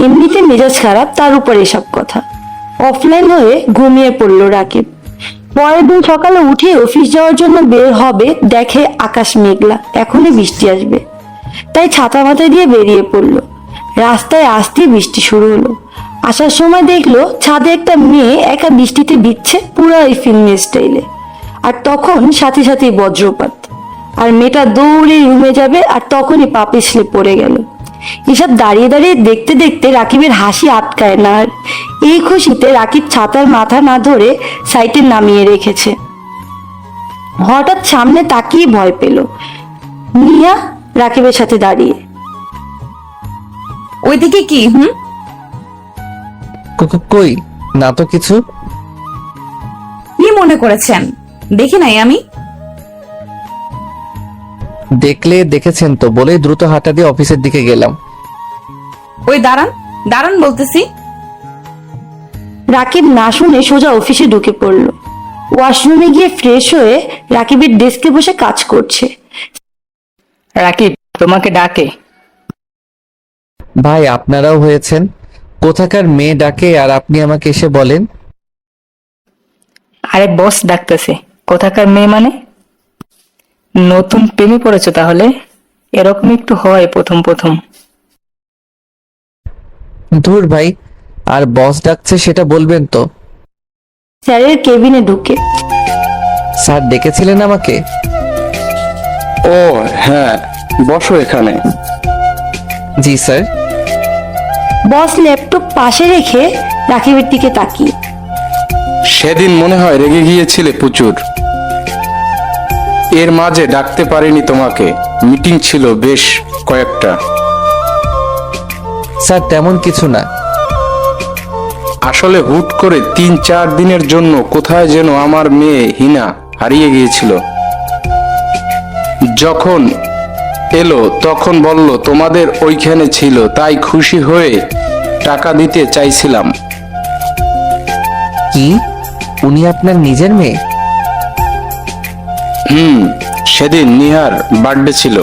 এমনিতে মেজাজ খারাপ, তার উপর এসব কথা। অফলাইন হয়ে ঘুমিয়ে পড়ল রাকিব। পরের দিন সকালে উঠে অফিস যাওয়ার জন্য বের হবে, দেখে আকাশ মেঘলা, এখনই বৃষ্টি আসবে। তাই ছাতা মাথায় দিয়ে বেরিয়ে পড়ল। রাস্তায় আসতেই বৃষ্টি শুরু হলো। আসার সময় দেখলো ছাদে একটা মেয়ে একা বৃষ্টিতে ভিজছে, পুরো এই ফিল্মি স্টাইলে। আর তখন সাথে সাথে বজ্রপাত। আর মেয়েটা দৌড়ে রুমে যাবে, আর তখনই পা পিছলে পড়ে গেল। এসব দাঁড়িয়ে দাঁড়িয়ে দেখতে দেখতে রাকিবের হাসি আটকায় না। আর এই খুশিতে রাকিব ছাতার মাথা না ধরে সাইডে নামিয়ে রেখেছে। হঠাৎ সামনে তাকিয়ে ভয় পেল। মিয়া রাকিবের সাথে দাঁড়িয়ে।
ওইদিকে কি?
কই না তো কিছু।
কি মনে করেছেন দেখি নাই আমি?
দেখলে দেখেছেন তো বলেই দ্রুত হাঁটা দিয়ে অফিসের দিকে গেলাম।
ওই দাঁড়ান দাঁড়ান বলতেছি।
রাকিব না শুনে সোজা অফিসে ঢুকে পড়ল। ওয়াশরুমে গিয়ে ফ্রেশ হয়ে রাকিবের ডেস্কে বসে কাজ করছে।
রাকিব তোমাকে ডাকে।
ভাই, আপনারাও হয়েছেন, কোথাকার মেয়ে ডাকে আর আপনি আমাকে এসে বলেন?
আরে বস ডাকতেছে। কোথাকার মেয়ে মানে? নতুন প্রেমে পড়েছো তাহলে? এরকম একটু হয় প্রথম প্রথম।
ধুর ভাই, আর বস ডাকছে সেটা বলবেন তো।
স্যারের কেবিনে ঢুকে
স্যার ডেকেছিলেন আমাকে?
ও হ্যাঁ, বসো এখানে।
জি স্যার।
বস ল্যাপটপ পাশে রেখে রাকিবের দিকে তাকিয়ে,
সেদিন মনে হয় রেগে গিয়েছিলে প্রচুর, এর মাঝে ডাকতে পারিনি তোমাকে, মিটিং ছিল বেশ কয়েকটা।
স্যার তেমন কিছু না।
আসলে হুট করে 3-4 দিনের জন্য কোথায় যেন আমার মেয়ে হিনা হারিয়ে গিয়েছিল। যখন এলো তখন বলল তোমাদের ওইখানে ছিল, তাই খুশি হয়ে টাকা দিতে চাইছিলাম।
কি উনি আপনার নিজের মেয়ে?
সেদিন নিহার বার্থডে ছিল।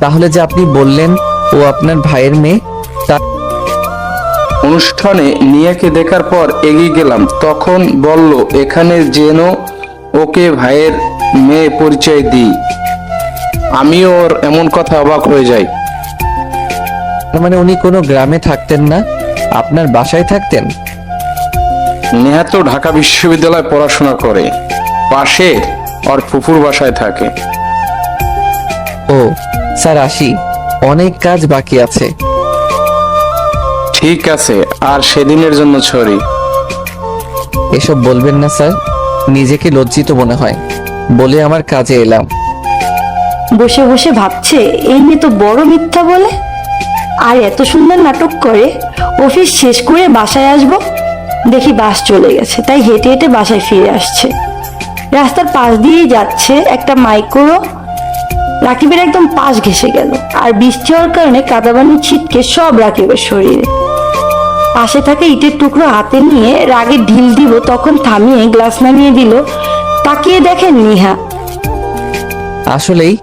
তাহলে যে আপনি বললেন ও আপনার ভাইয়ের মেয়ে, তা
অনুষ্ঠানে নিয়াকে দেখার পর এগিয়ে গেলাম, তখন বলল এখানে যেন ওকে ভাইয়ের মেয়ে পরিচয় দিই। আমিও ওর এমন কথা অবাক হয়ে যাই।
তার মানে উনি কোনো গ্রামে থাকতেন না, আপনার বাসায় থাকতেন?
নেহা তো ঢাকা বিশ্ববিদ্যালয়ে পড়াশোনা করে, পাশে ওর ফুফুর বাসায় থাকে।
ও স্যার আসি, অনেক কাজ বাকি আছে।
ঠিক আছে, আর সেদিনের জন্য সরি।
এসব বলবেন না স্যার, নিজেকে লজ্জিত মনে হয় বলে আমার কাজে এলাম।
বসে বসে ভাবছে এই মেয়ে তো বড় মিথ্যা বলে, আর এত সুন্দর নাটক করে। অফিস শেষ করে বাসায় আসবো, দেখি বাস চলে গেছে, তাই হেঁটে হেঁটে বাসায় ফিরে আসছে। রাস্তার পাশ দিয়েই যাচ্ছে, একটা মাইক্রো রাকিবের একদম পাশ ঘেঁষে গেল, আর বৃষ্টি হওয়ার কারণে কাদাবানি ছিটকে সব রাকিবের শরীরে। পাশে থাকা ইটের টুকরো হাতে নিয়ে রাগে ঢিল দিব, তখন থামিয়ে গ্লাস নামিয়ে দিল। তাকিয়ে দেখেন নিহা।
আসলেই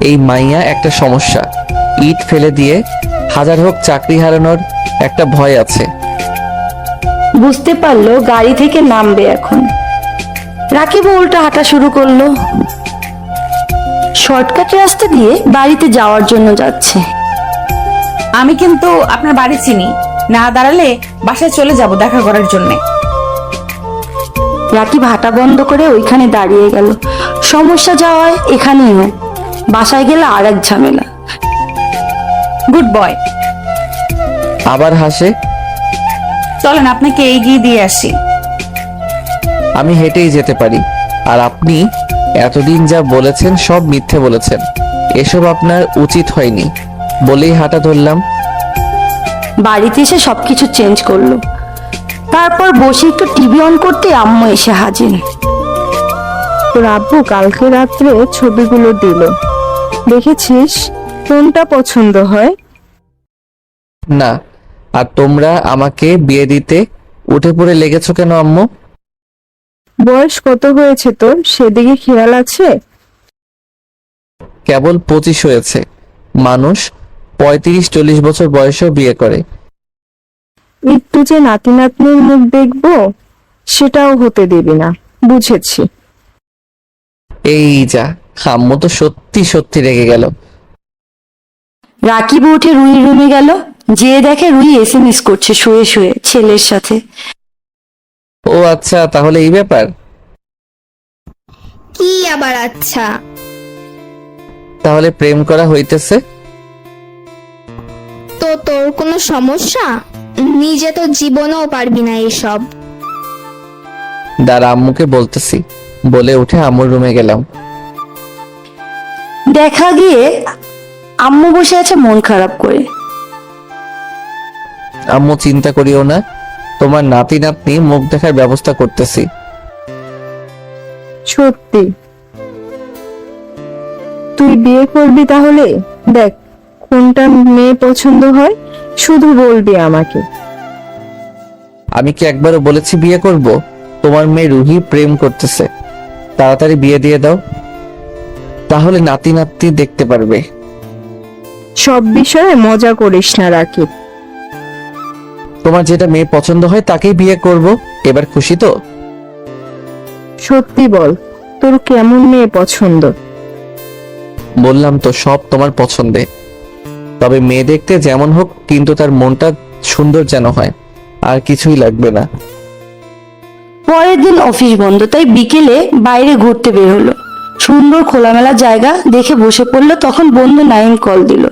এই মাইয়া একটা সমস্যা। ইট ফেলে দিয়ে হাজার হোক চাকরি হারানোর একটা ভয় আছে।
বুঝতে পারলো গাড়ি থেকে নামবে এখন। রাকিব উল্টা হাঁটা শুরু করলো, শর্টকাট রাস্তা দিয়ে বাড়িতে যাওয়ার জন্য যাচ্ছে।
আমি কিন্তু আপনার বাড়ি চিনি, না দাঁড়ালে বাসায় চলে যাব দেখা করার জন্য।
রাকিব হাঁটা বন্ধ করে ওইখানে দাঁড়িয়ে গেল। সমস্যা যাওয়ায় এখানেই হোক, বাসায় গেলে আর এক ঝামেলা।
Good boy.
আবার হাসে।
চলেন আপনাকে এগিয়ে দিয়ে আসি।
আমি হেঁটেই যেতে পারি, আর আপনি এতদিন যা বলেছেন সব মিথ্যে বলেছেন। এসব আপনার উচিত হয়নি বলেই হাঁটা ধরলাম।
বাড়িতে এসে সবকিছু চেঞ্জ করলো। তারপর বসে একটু টিভি অন করতে আম্মু এসে হাজির।
তোর আব্বু কালকে রাত্রে ছবিগুলো দিল, দেখেছিস? কোনটা পছন্দ হয়?
না, আর তোমরা আমাকে বিয়ে দিতে উঠে পড়ে লেগেছো কেন আম্মু?
বয়স কত হয়েছে তোর, সেদিকে খেয়াল আছে?
কেবল 25 হয়েছে। মানুষ 35-40 বছর বয়সেও বিয়ে করে।
একটু যে নাতি নাতনির মুখ দেখবো সেটাও হতে দিবি না, বুঝেছি।
এই যা, আম্মু তো সত্যি সত্যি রেগে গেল।
রাকিব উঠে রুহির রুমে গেল, যেয়ে দেখে রুহি এসএমএস করছে শুয়ে শুয়ে ছেলের সাথে।
ও আচ্ছা, তাহলে এই ব্যাপার।
কি আবার আচ্ছা?
তাহলে প্রেম করা হইতেছে?
তো তোর কোনো সমস্যা? নিজে তো জীবনেও পারবি না এসব।
দাঁড়া, আম্মুকে বলতেছি বলে উঠে আম্মুর রুমে গেলাম।
দেখা গিয়ে আম্মু বসে আছে মন খারাপ করে।
আম্মু চিন্তা করিও না, তোমার নাতি নাতনি মুখ দেখার ব্যবস্থা করতেছি।
সত্যি তুই বিয়ে করবি তাহলে? দেখ কোনটা মেয়ে পছন্দ হয়, শুধু বলবি আমাকে।
আমি কি একবারও বলেছি বিয়ে করব? তোমার মেয়ে রুহি প্রেম করতেছে, তাড়াতাড়ি বিয়ে দিয়ে দাও, তাহলে নাতি নাতনি দেখতে পারবে।
সব বিষয়ে মজা করিস না রাকিব।
তোমার যেটা মেয়ে পছন্দ হয় তাকেই বিয়ে করব। এবার খুশি তো?
সত্যি বল, তোর কেমন মেয়ে পছন্দ?
বললাম তো সব তোমার পছন্দে, তবে মেয়ে দেখতে যেমন হোক কিন্তু তার মনটা সুন্দর যেন হয়, আর কিছুই লাগবে না।
পরের দিন অফিস বন্ধ, তাই বিকেলে বাইরে ঘুরতে বের হলো। সুন্দর খোলামেলা জায়গা দেখে বসে পড়লো। তখন বন্ধু নাইম কল দিল।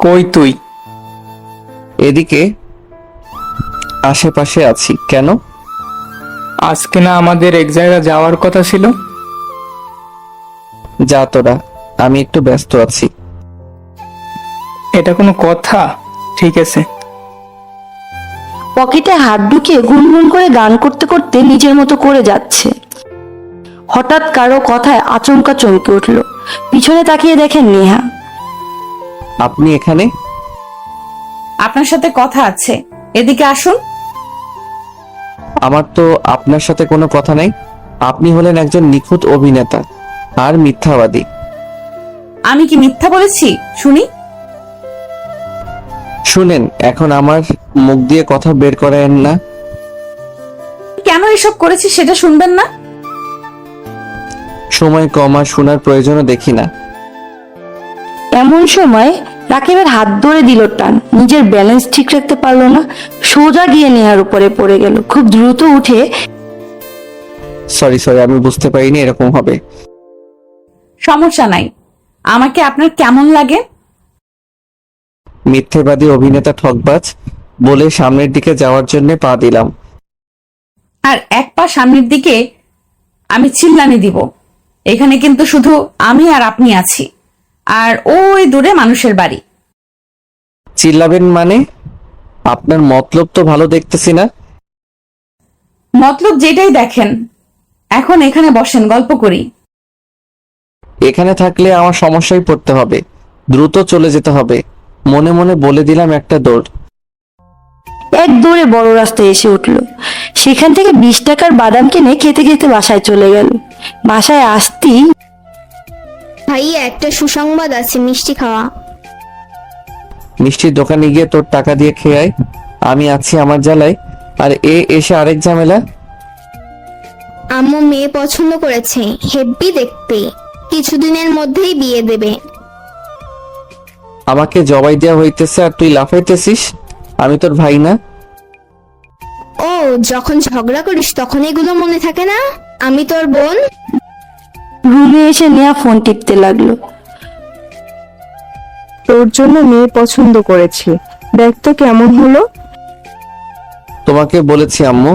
কই তুই?
এদিকে আশেপাশে আছি। কেন?
আজকে না আমাদের এক জায়গায় যাওয়ার কথা ছিল?
যা তোরা, আমি একটু ব্যস্ত আছি।
এটা কোনো কথা? ঠিক আছে।
পকেটে হাত ঢুকিয়ে গুনগুন করে গান করতে করতে নিজের মতো করে যাচ্ছে। হঠাৎ কারো কথায় আচমকা চমকে উঠল। পিছনে তাকিয়ে দেখেন নেহা।
আপনি এখানে?
আপনার সাথে কথা আছে, এদিকে আসুন।
আমার তো আপনার সাথে কোনো কথা নেই। আপনি হলেন একজন নিখুঁত অভিনেতা আর মিথ্যাবাদী।
আমি কি মিথ্যা বলেছি? শুনি।
শুনেন, এখন আমার মুখ দিয়ে কথা বের করায়েন না।
কেন এসব করেছি সেটা শুনবেন না?
সময় কম আর শোনার প্রয়োজনও দেখি না।
এমন সময় রাকিবের হাত ধরে দিল টান। নিজের ব্যালেন্স ঠিক রাখতে পারলো না, সোজা গিয়ে নেহার উপরে পড়ে গেল। খুব দ্রুত উঠে,
সরি, আমি বুঝতে পারিনি এরকম হবে।
সমস্যা নাই। আমাকে আপনার কেমন লাগে?
মিথ্যেবাদী, অভিনেতা, ঠকবাজ বলে সামনের দিকে যাওয়ার জন্য পা দিলাম।
আর এক পা সামনের দিকে আমি চিল্লানি দিব। এখানে কিন্তু শুধু আমি আর আপনি আছি, আর ওই দূরে মানুষের বাড়ি।
চিল্লাবেন মানে? আপনার মতলব তো ভালো দেখতেছি না।
মতলব যেটাই দেখেন। এখন এখানে বসেন, গল্প করি।
এখানে থাকলে আমার সমস্যায় পড়তে হবে। দ্রুত চলে যেতে হবে। মনে মনে বলে দিলাম একটা দৌড়।
এক দৌড়ে বড় রাস্তায় এসে উঠল। সেখান থেকে 20 টাকার বাদাম কিনে খেতে খেতে বাসায় চলে গেল। বাসায় আসতেই,
ভাইয়া একটা সুসংবাদ আছে, মিষ্টি খাওয়া।
মিষ্টির দোকানে গিয়ে তোর টাকা দিয়ে খেয়ে আয়। আমি আছি আমার জ্বালায়, আর এসে আরেক ঝামেলা।
আম্মু মেয়ে পছন্দ করেছে, হেব্বি দেখতে, কিছুদিনের মধ্যেই বিয়ে দেবে।
আমাকে জবাই দেওয়া হইতেছে আর তুই লাফাইতেছিস। আমি তোর ভাই না?
ও, যখন ঝগড়া করিস তখন এগুলো মনে থাকে না? আমি তোর বোন।
রুমে এসে নেহা ফোন টিপতে লাগলো।
তোর জন্য মেয়ে পছন্দ করেছি, দেখ তো কেমন হলো।
তোমাকে বলেছি আম্মু,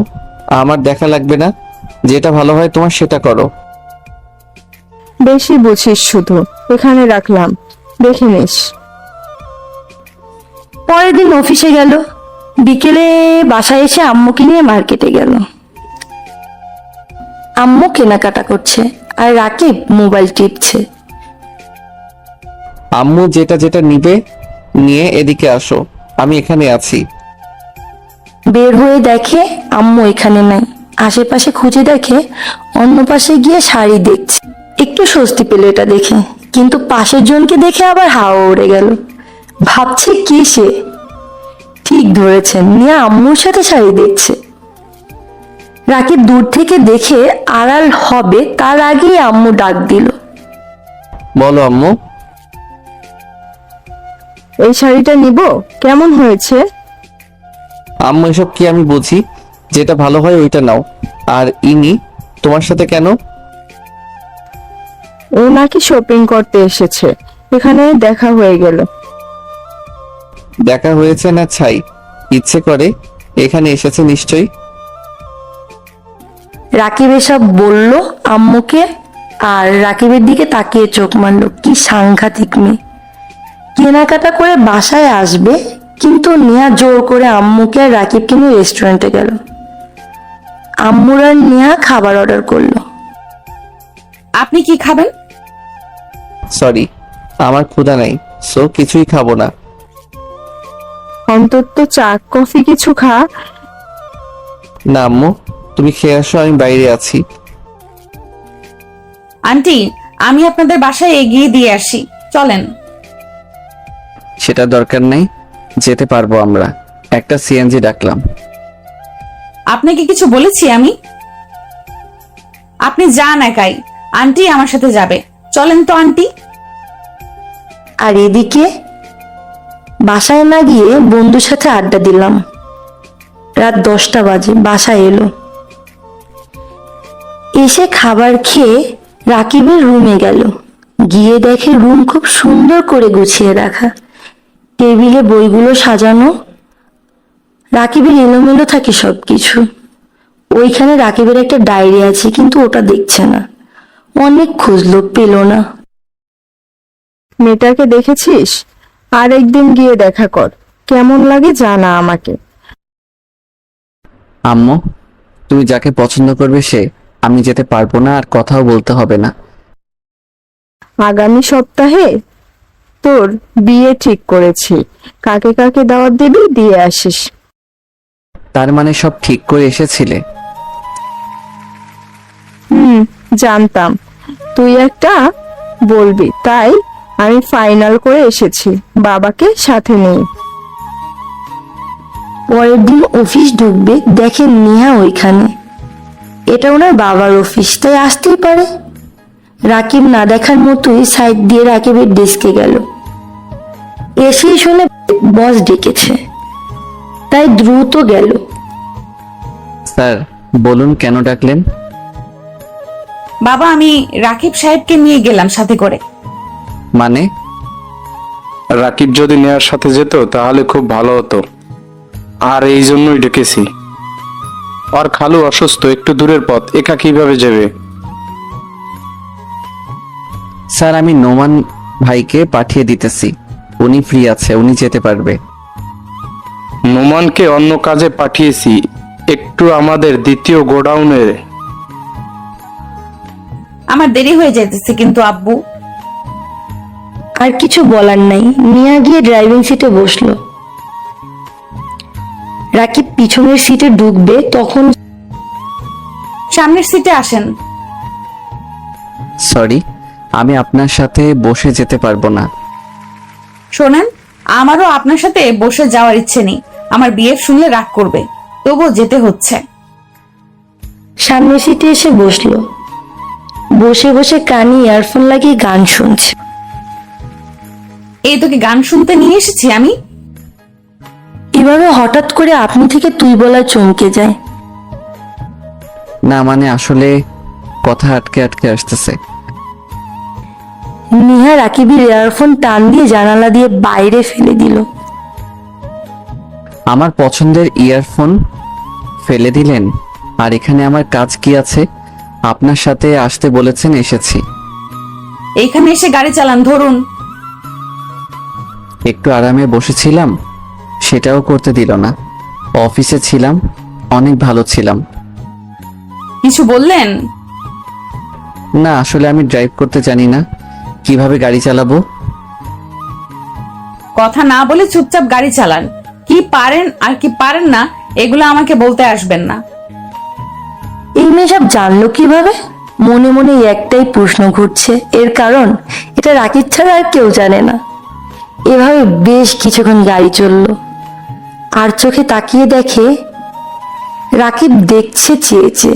আমার দেখা লাগবে না। যেটা ভালো হয় তোমার সেটা করো।
বেশি বুঝিস শুধু। এখানে রাখলাম, দেখে নিস।
পরের দিন অফিসে গেল। বিকেলে বাসায় এসে আম্মুকে নিয়ে মার্কেটে গেল। আম্মু কেনাকাটা করছে আর রাকিব মোবাইল টিপছে।
আম্মু যেটা যেটা নিবে নিয়ে এদিকে আসো, আমি এখানে আছি।
বের হয়ে দেখে আম্মু এখানে নাই। আশেপাশে খুঁজে দেখে অন্য পাশে গিয়ে শাড়ি দেখছে। একটু স্বস্তি পেল এটা দেখে, কিন্তু পাশের জনকে দেখে আবার হাওয়া উড়ে গেল। ভাবছে কি সে? ঠিক ধরেছেন, নিয়ে আম্মুর সাথে শাড়ি দেখছে। রাকিব দূর থেকে দেখে আড়াল হবে তার আগেই আম্মু ডাক দিল।
বলো আম্মু।
এই শাড়িটা নিব, কেমন হয়েছে?
আম্মু এসব কি আমি বুঝি? যেটা ভালো হয় ওইটা নাও। আর ইনি তোমার সাথে কেন?
ও নাকি শপিং করতে এসেছে, এখানে দেখা হয়ে গেল।
দেখা হয়েছে না ছাই, ইচ্ছে করে এখানে এসেছে নিশ্চয়ই।
রাকিব এসব বলল আম্মুকে, আর রাকিবের দিকে তাকিয়ে চোখ মারল। কি সাংঘাতিক মেয়ে! কেনাকাটা করে বাসায় আসবে, কিন্তু নেহা জোর করে আম্মুকে আর রাকিবকে নিয়ে রেস্টুরেন্টে গেল। আম্মুর আর নেহা খাবার অর্ডার করলো।
আপনি কি খাবেন?
সরি, আমার ক্ষুধা নাই, সো কিছুই খাবো না।
অন্তত চা কফি কিছু খা।
না আম্মু, তুমি খেয়ে আসো, আমি বাইরে আছি।
আন্টি, আমি আপনাদের বাসায় এগিয়ে দিয়ে আসি, চলেন।
সেটা দরকার নেই, যেতে পারবো আমরা। একটা সিএনজি ডাকলাম।
আপনাকে কিছু বলেছি আমি? আপনি যান একাই, আন্টি আমার সাথে যাবে। চলেন তো আন্টি।
আর এদিকে বাসায় না গিয়ে বন্ধুর সাথে আড্ডা দিলাম। রাত 10টা বাজে বাসায় এলো। এসে খাবার খেয়ে রাকিবের রুমে গেল, গিয়ে দেখে রুম খুব সুন্দর করে গুছিয়ে রাখা, টেবিলে বইগুলো সাজানো। রাকিবের এলোমেলো থাকে সবকিছু। ওইখানে রাকিবের একটা ডায়েরি আছে, কিন্তু ওটা দেখছে না। অনেক খুঁজলো, পেল না।
মেয়েটাকে দেখেছিস? আর একদিন গিয়ে দেখা কর, কেমন লাগে জানা আমাকে।
আম্মু, তুমি যাকে পছন্দ করবে সে, আমি যেতে পারবো না আর কথাও বলতে হবে না।
আগামী সপ্তাহে তোর বিয়ে ঠিক করেছি, কাকে কাকে দাওয়াত দিবি দিয়ে আসিস।
তার মানে সব ঠিক করে এসেছিলে?
জানতাম তুই একটা বলবি, তাই আমি ফাইনাল করে এসেছি, বাবাকে সাথে নিয়ে।
পরের দিন অফিস ঢুকবে, দেখে নেহা ওইখানে। এটা ওনার বাবার অফিস, তাই আসতেই পারে। রাকিব না দেখার মতোই সাইড দিয়ে রাকিবের ডেস্কে গেল। এসেই শুনে বস ডেকেছে, তাই দ্রুত গেল।
স্যার বলুন, কেন ডাকলেন?
বাবা, আমি রাকিব সাহেবকে নিয়ে গেলাম সাথে করে।
মানে?
রাকিব যদি নেয়ার সাথে যেত তাহলে খুব ভালো হতো, আর এই জন্যই ডেকেছি। আর খালু অসুস্থ, একটু দূরের পথ, একা কিভাবে যাবে?
স্যার আমি নোমান ভাইকে পাঠিয়ে দিতেছি, উনি ফ্রি আছে, উনি যেতে পারবে।
নোমানকে অন্য কাজে পাঠিয়েছি, একটু আমাদের দ্বিতীয় গোডাউনে।
আমার দেরি হয়ে যাইতেছে কিন্তু আব্বু।
আর কিছু বলার নাই, নিয়া গিয়ে ড্রাইভিং সিটে বসলো। রাকিব পিছনের সিটে ঢুকবে, তখন
সামনের সিটে আসেন।
সরি, আমি আপনার সাথে বসে যেতে পারবো না।
শোনেন, আমারও আপনার সাথে বসে যাওয়ার ইচ্ছে নেই। আমার বিয়ে শুনলে রাগ করবে, তবুও যেতে হচ্ছে।
সামনের সিটে এসে বসলো। বসে বসে কানে ইয়ারফোন লাগিয়ে গান শুনছে।
এই তোকে গান শুনতে নিয়ে এসেছি আমি?
এভাবে হঠাৎ করে আপনি থেকে তুই বলা চমকে যায়।
না মানে আসলে কথা আটকে আটকে আসতেছে।
নিহা রাকিবের ইয়ারফোন টান দিয়ে জানালা দিয়ে বাইরে ফেলে দিল।
আমার পছন্দের ইয়ারফোন ফেলে দিলেন? আর এখানে আমার কাজ কি আছে? আপনার সাথে আসতে বলেছেন, এসেছি।
এইখানে এসে গাড়ি চালান, ধরুন।
একটু আরামে বসেছিলাম, সেটাও করতে দিল না। অফিসে ছিলাম, অনেক ভালো ছিলাম।
কিছু বললেন?
না আসলে আমি ড্রাইভ করতে জানি না, কিভাবে গাড়ি চালাবো।
কথা না বলে চুপচাপ গাড়ি চালান। কি পারেন আর কি পারেন না এগুলো আমাকে বলতে আসবেন না।
এই মেয়ে সব জানলো কিভাবে? মনে মনে একটাই প্রশ্ন ঘুরছে, এর কারণ এটা রাকিব ছাড়া আর কেউ জানে না। এভাবে বেশ কিছুক্ষণ গাড়ি চললো। আর চোখে তাকিয়ে দেখে রাকিব দেখছে চেয়েছে।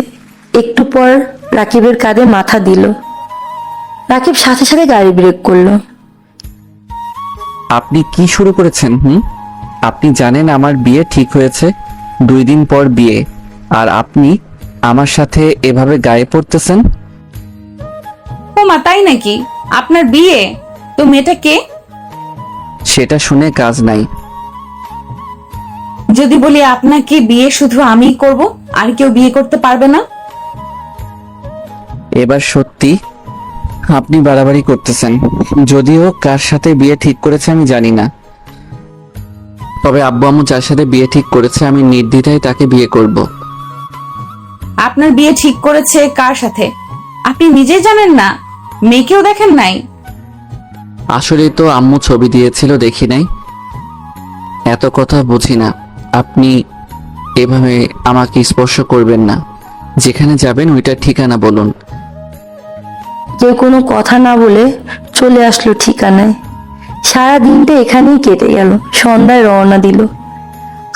একটু পর রাকিবের কাঁধে মাথা দিল। রাকিব সাথে সাথে গাড়ি ব্রেক করলো।
আপনি কি শুরু করেছেন? আপনি জানেন আমার বিয়ে ঠিক হয়েছে, 2 দিন পর বিয়ে, আর আপনি আমার সাথে এভাবে গায়ে পড়তেছেন।
ও মা, তাই নাকি? আপনার বিয়ে? তো মেয়েটা কে?
সেটা শুনে কাজ নাই।
যদি বলি আপনাকে বিয়ে শুধু আমিই করব, আর কেউ বিয়ে করতে পারবে না?
এবার সত্যি আপনি বাড়াবাড়ি করতেছেন। যদিও কার সাথে বিয়ে ঠিক করেছে আমি জানি না, তবে আব্বু আম্মু যার সাথে বিয়ে ঠিক করেছে আমি নির্দ্বিধায় তাকে বিয়ে করব।
আপনার বিয়ে ঠিক করেছে কার সাথে আপনি নিজেই জানেন না? মেয়েকেও দেখেন নাই?
আসলে তো আম্মু ছবি দিয়েছিল, দেখি নাই। এত কথা বুঝি না। আপনি এভাবে আমাকে স্পর্শ করবেন না। যেখানে যাবেন ওইটার ঠিকানা বলুন।
কেউ কোনো কথা না বলে চলে আসলো ঠিকানায়। সারা দিনটা এখানেই কেটে গেল। সন্ধ্যায় রওনা দিল।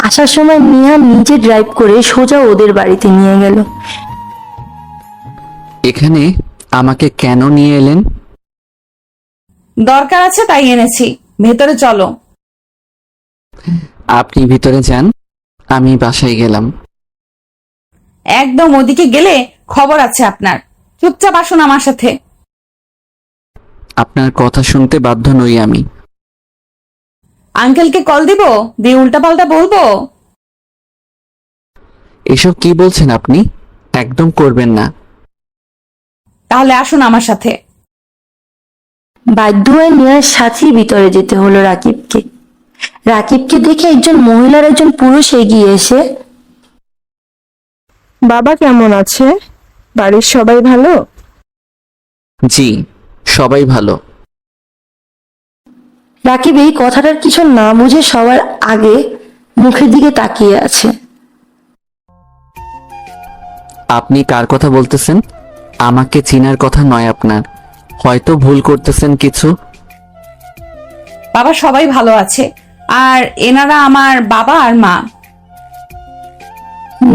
আসার সময় নিহা নিজে ড্রাইভ করে সোজা ওদের বাড়িতে নিয়ে গেল।
এখানে আমাকে কেন নিয়ে এলেন?
দরকার আছে তাই এনেছি, ভেতরে চলো।
আপনি ভিতরে যান, আমি বাসায় গেলাম।
একদম ওদিকে গেলে খবর আছে আপনার। চুপচাপ আসুন আমার সাথে।
আপনার কথা শুনতে বাধ্য নই আমি।
আঙ্কেলকে কল দিব, দিয়ে উল্টাপাল্টা বলবো?
এসব কি বলছেন আপনি? একদম করবেন না।
তাহলে আসুন আমার সাথে।
বাধ্য হয়ে নেহার সাথেই ভিতরে যেতে হলো রাকিবকে। রাকিবকে দেখে একজন মহিলার একজন পুরুষ এগিয়ে এসে,
বাবা কেমন আছে? বাড়ির সবাই ভালো?
জি, সবাই ভালো।
রাকিব এই কথাটার কিছু না বুঝে সবার আগে মুখের দিকে তাকিয়ে আছে।
আপনি কার কথা বলতেছেন? আমাকে চিনার কথা নয় আপনার, হয়তো ভুল করতেছেন কিছু।
বাবা সবাই ভালো আছে, আর এনারা আমার বাবা আর মা।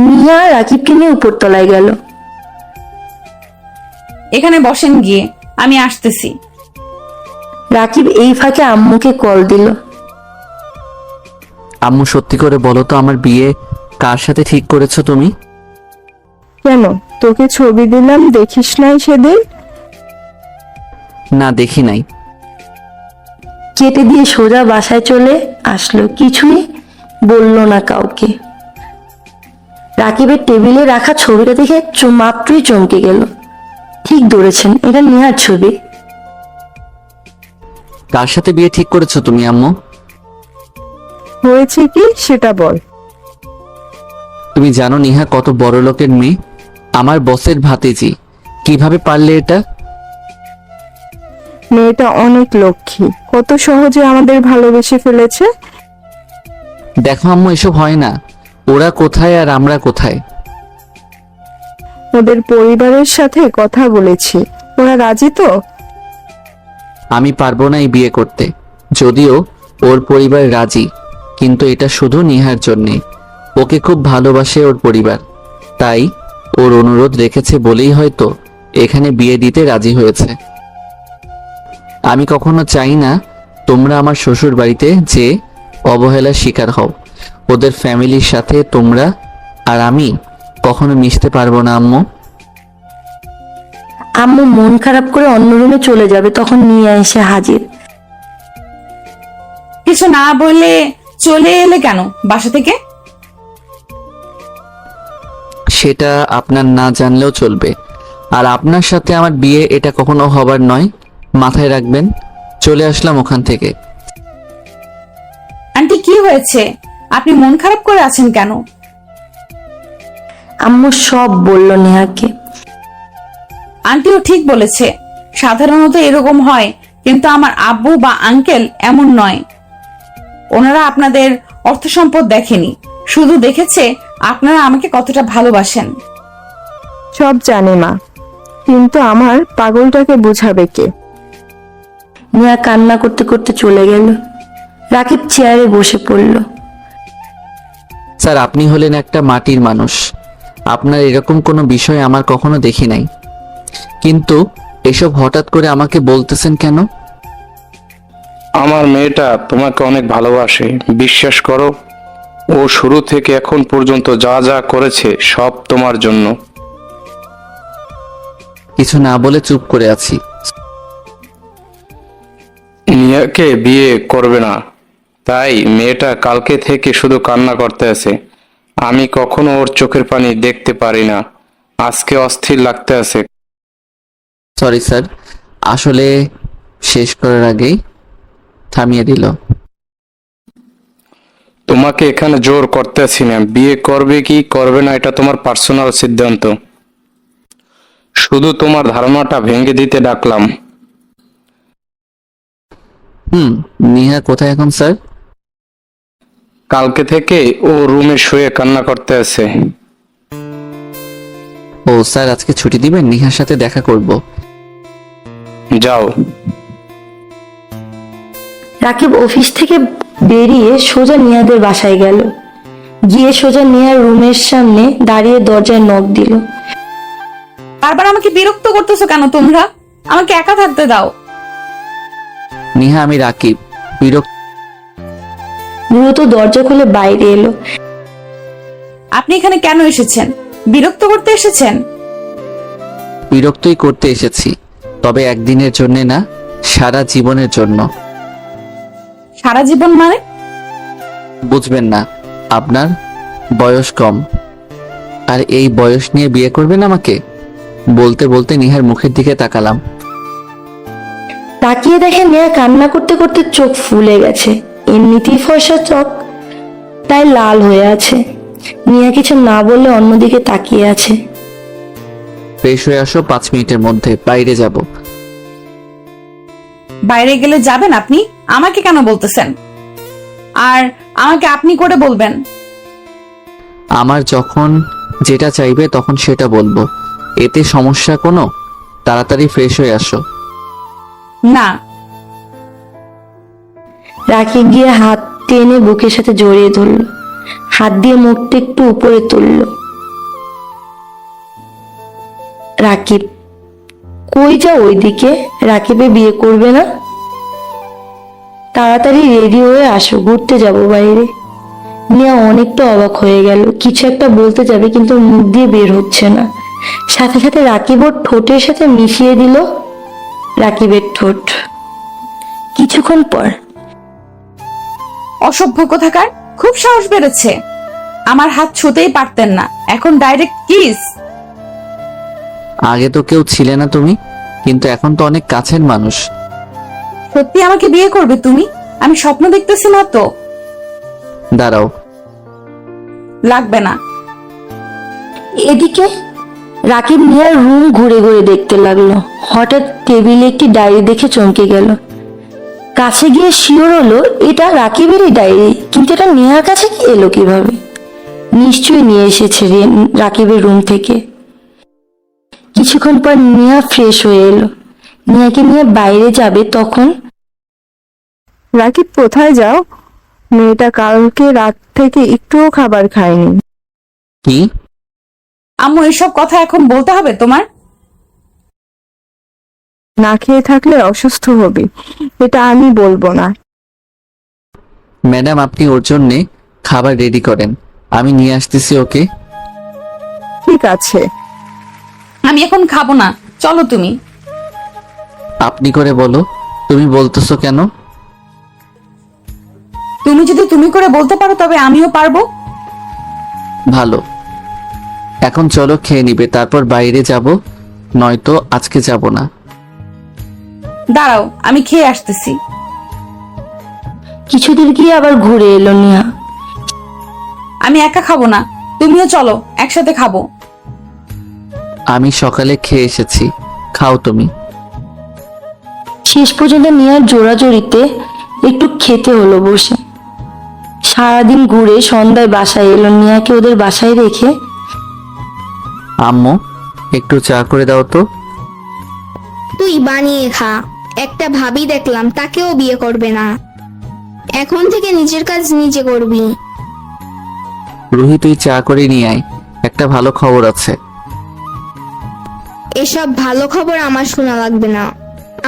নিহা রাকিবকে নিয়ে উপরতলায় গেল।
এখানে বসেন গিয়ে, আমি আসতেছি।
রাকিব এই ফাঁকে আম্মুকে কল দিল।
আম্মু, সত্যি করে বলো তো, আমার বিয়ে কার সাথে ঠিক করেছো তুমি?
কেন, তোকে ছবি দিলাম, দেখিস নাই সেদিন?
না, দেখি নাই।
কেটে দিয়ে সোজা বাসায় চলে আসলো, কিছুই বলল না কাউকে। রাকিবের টেবিলে রাখা ছবিটা দেখে মাত্রই চমকে গেল। ঠিক ধরেছেন, এটা নেহার ছবি।
কার সাথে বিয়ে ঠিক করেছো তুমি আম্মু?
হয়েছে কি সেটা বল।
তুমি জানো নিহা কত বড় লোকের মেয়ে, আমার বসের ভাতিজি। কিভাবে পারলে এটা?
মেয়েটা অনেক লক্ষ্মী, কত সহজে আমাদের ভালোবেসে ফেলেছে।
দেখো আম্মু, এসব হয় না। ওরা কোথায় আর আমরা কোথায়?
ওদের পরিবারের সাথে কথা বলেছি, ওরা রাজি তো?
আমি পারবো না এই বিয়ে করতে, যদিও ওর পরিবার রাজি, কিন্তু এটা শুধু নিহার জন্যে। ওকে খুব ভালোবাসে ওর পরিবার, তাই ওর অনুরোধ রেখেছে বলেই হয়তো এখানে বিয়ে দিতে রাজি হয়েছে। আমি কখনো চাই না তোমরা আমার শ্বশুর বাড়িতে যে অবহেলার শিকার হও। ওদের ফ্যামিলির সাথে তোমরা আর আমি কখনো মিশতে পারবো না আম্মু।
আম্মু মন খারাপ করে অন্য রুমে চলে যাবে, তখন নিয়ে এসে হাজির।
কিছু না বললে চলে এলে কেন বাসা থেকে?
সেটা আপনার না জানলেও চলবে, আর আপনার সাথে আমার বিয়ে এটা কখনো হবার নয়, মাথায় রাখবেন। চলে আসলাম ওখান থেকে।
আন্টি, কি হয়েছে? আপনি মন খারাপ করে আছেন কেন?
আম্মু সব বলল নেহাকে।
আন্টিও ঠিক বলেছে, সাধারণত এরকম হয়, কিন্তু আমার আব্বু বা আঙ্কেল এমন নয়। ওনারা আপনাদের অর্থ সম্পদ দেখেনি, শুধু দেখেছে আপনারা আমাকে কতটা ভালোবাসেন।
সব জানি মা, কিন্তু আমার পাগলটাকে বুঝাবে কে?
নেহা কান্না করতে করতে চলে গেল। রাকিব চেয়ারে বসে পড়ল।
স্যার, আপনি হলেন একটা মাটির মানুষ, আপনার এরকম কোনো বিষয় আমার কখনো দেখি নাই, কিন্তু এসব হঠাৎ করে আমাকে বলতেছেন কেন?
আমার মেয়েটা তোমাকে অনেক ভালোবাসে, বিশ্বাস করো। ও শুরু থেকে এখন পর্যন্ত যা যা করেছে সব তোমার জন্য।
কিছু না বলে চুপ করে আছি।
নিয়াকে বিয়ে করবে না, তাই মেয়েটা কালকে থেকে শুধু কান্না করতে আছে। আমি কখনো ওর চোখের পানি দেখতে পারি না, আজকে অস্থির লাগতে আছে।
সরি স্যার, আসলে শেষ করার আগেই থামিয়ে দিল।
তোমাকে এখানে জোর করতেছি না, বিয়ে করবে কি করবে না এটা তোমার পার্সোনাল সিদ্ধান্ত। শুধু তোমার ধারণাটা ভেঙে দিতে ডাকলাম।
নিহা কোথায় এখন স্যার?
কালকে থেকে ও রুমে শুয়ে কান্না করতে আছে।
ও স্যার, আজকে ছুটি দিবেন? নিহার সাথে দেখা করব।
যাও।
রাকিব অফিস থেকে বেরিয়ে সোজা নিহাদের বাসায় গেল। গিয়ে সোজা নিহার রুমের সামনে দাঁড়িয়ে দরজায় নক দিল।
বারবার আমাকে বিরক্ত করতেছো কেন তোমরা? আমাকে একা থাকতে দাও।
নিহা, আমি রাকিব।
দ্রুত দরজা খুলে বাইরে এলো।
আপনি এখানে কেন এসেছেন? বিরক্ত করতে এসেছেন?
বিরক্তই করতে এসেছি, তবে একদিনের জন্য না, সারা জীবনের জন্য।
সারা জীবন মানে?
বুঝবেন না, আপনার বয়স কম, আর এই বয়স নিয়ে বিয়ে করবেন আমাকে? বলতে বলতে নিহার মুখের দিকে তাকালাম।
তাকিয়ে দেখে নেহা কান্না করতে করতে চোখ ফুলে গেছে। এমনিতেই ফর্সা চোখ, তাই লাল হয়ে আছে। নেহা কিছু না বলে অন্যদিকে তাকিয়ে আছে।
ফ্রেশ হয়ে আসো, 5 মিনিটের মধ্যে বাইরে যাব।
বাইরে গেলে যাবেন আপনি? আমাকে কেন বলতেছেন? আর আমাকে আপনি করে বলবেন?
আমার যখন যেটা চাইবে তখন সেটা বলবো, এতে সমস্যা কোনো? তাড়াতাড়ি ফ্রেশ হয়ে আসো।
না।
রাকিব গিয়ে হাত টেনে বুকের সাথে জড়িয়ে ধরল, হাত দিয়ে মুখটা একটু উপরে তুলল। রাকিব, কই যা ওইদিকে? রাকিবে বিয়ে করবে না? তাড়াতাড়ি রেডি হয়ে আসো, ঘুরতে যাব বাইরে। নিয়া অনেকটা অবাক হয়ে গেল, কিছু একটা বলতে যাবে কিন্তু মুখ দিয়ে বের হচ্ছে না। সাথে সাথে রাকিব ওর ঠোঁটের সাথে মিশিয়ে দিল রাকিবের ঠোঁট। কিছুক্ষণ পর
অসভ্য কোথাকার, খুব সাহস বেড়েছে। আমার হাত ছুতেই পারতেন না, এখন ডাইরেক্ট কিস।
আগে তো কেউ ছিলে না তুমি, কিন্তু এখন তো অনেক কাছের মানুষ।
সত্যি আমাকে বিয়ে করবে তুমি? আমি স্বপ্ন দেখতেছি না তো?
দাঁড়াও।
লাগবে না।
এদিকে রাকিব নিয়ার রুম ঘুরে ঘুরে দেখতে লাগলো। হঠাৎ টেবিলে একটি ডায়েরি দেখে চমকে গেল। কাছে গিয়ে শিওর হলো এটা রাকিবেরই ডায়েরি, কিন্তু এটা নেহার কাছে এলো কিভাবে? নিশ্চয়ই নিয়ে এসেছে রাকিবের রুম থেকে। কিছুক্ষণ পর নেহা ফ্রেশ হয়ে এলো। নেহাকে নিয়ে বাইরে যাবে তখন
রাকিব, কোথায় যাও? মেয়েটা কালকে রাত থেকে একটুও খাবার খায়নি।
কি?
আম্মু, এসব কথা এখন বলতে হবে তোমার?
না খেয়ে থাকলে অসুস্থ হবে, এটা আমি বলবো না।
ম্যাডাম, আপনি ওর জন্যে খাবার রেডি করেন, আমি নিয়ে আসতেছি ওকে।
ঠিক আছে।
আমি এখন খাবো না, চলো তুমি।
আপনি করে বলো, তুমি বলতেছো কেন?
তুমি যদি তুমি করে বলতে পারো তবে আমিও পারবো।
ভালো, এখন চলো খেয়ে নিবে, তারপর বাইরে যাব, নয়তো আজকে যাব না।
দাঁড়াও, আমি খেয়ে আসতেছি।
কিছুদূর গিয়ে আবার ঘুরে এলো নেহা।
আমি একা খাবো না, তুমিও চলো, একসাথে খাবো।
আমি সকালে খেয়ে এসেছি, খাও তুমি।
শেষ পর্যন্ত নেহার জোড়াজড়িতে একটু খেতে হলো বসে। সারাদিন ঘুরে সন্ধ্যায় বাসায় এলো। নেহাকে ওদের বাসায় রেখে
আম্মু, একটু চা করে দাও তো।
তুই বানিয়ে খা। একটা ভাবি দেখলাম, তাকেও বিয়ে করবে না। এখন থেকে নিজের কাজ নিজে করবি।
রুহি, তুই চা করে নিয়ে আয়, একটা ভালো খবর আছে।
এসব ভালো খবর আমার শোনা লাগবে না।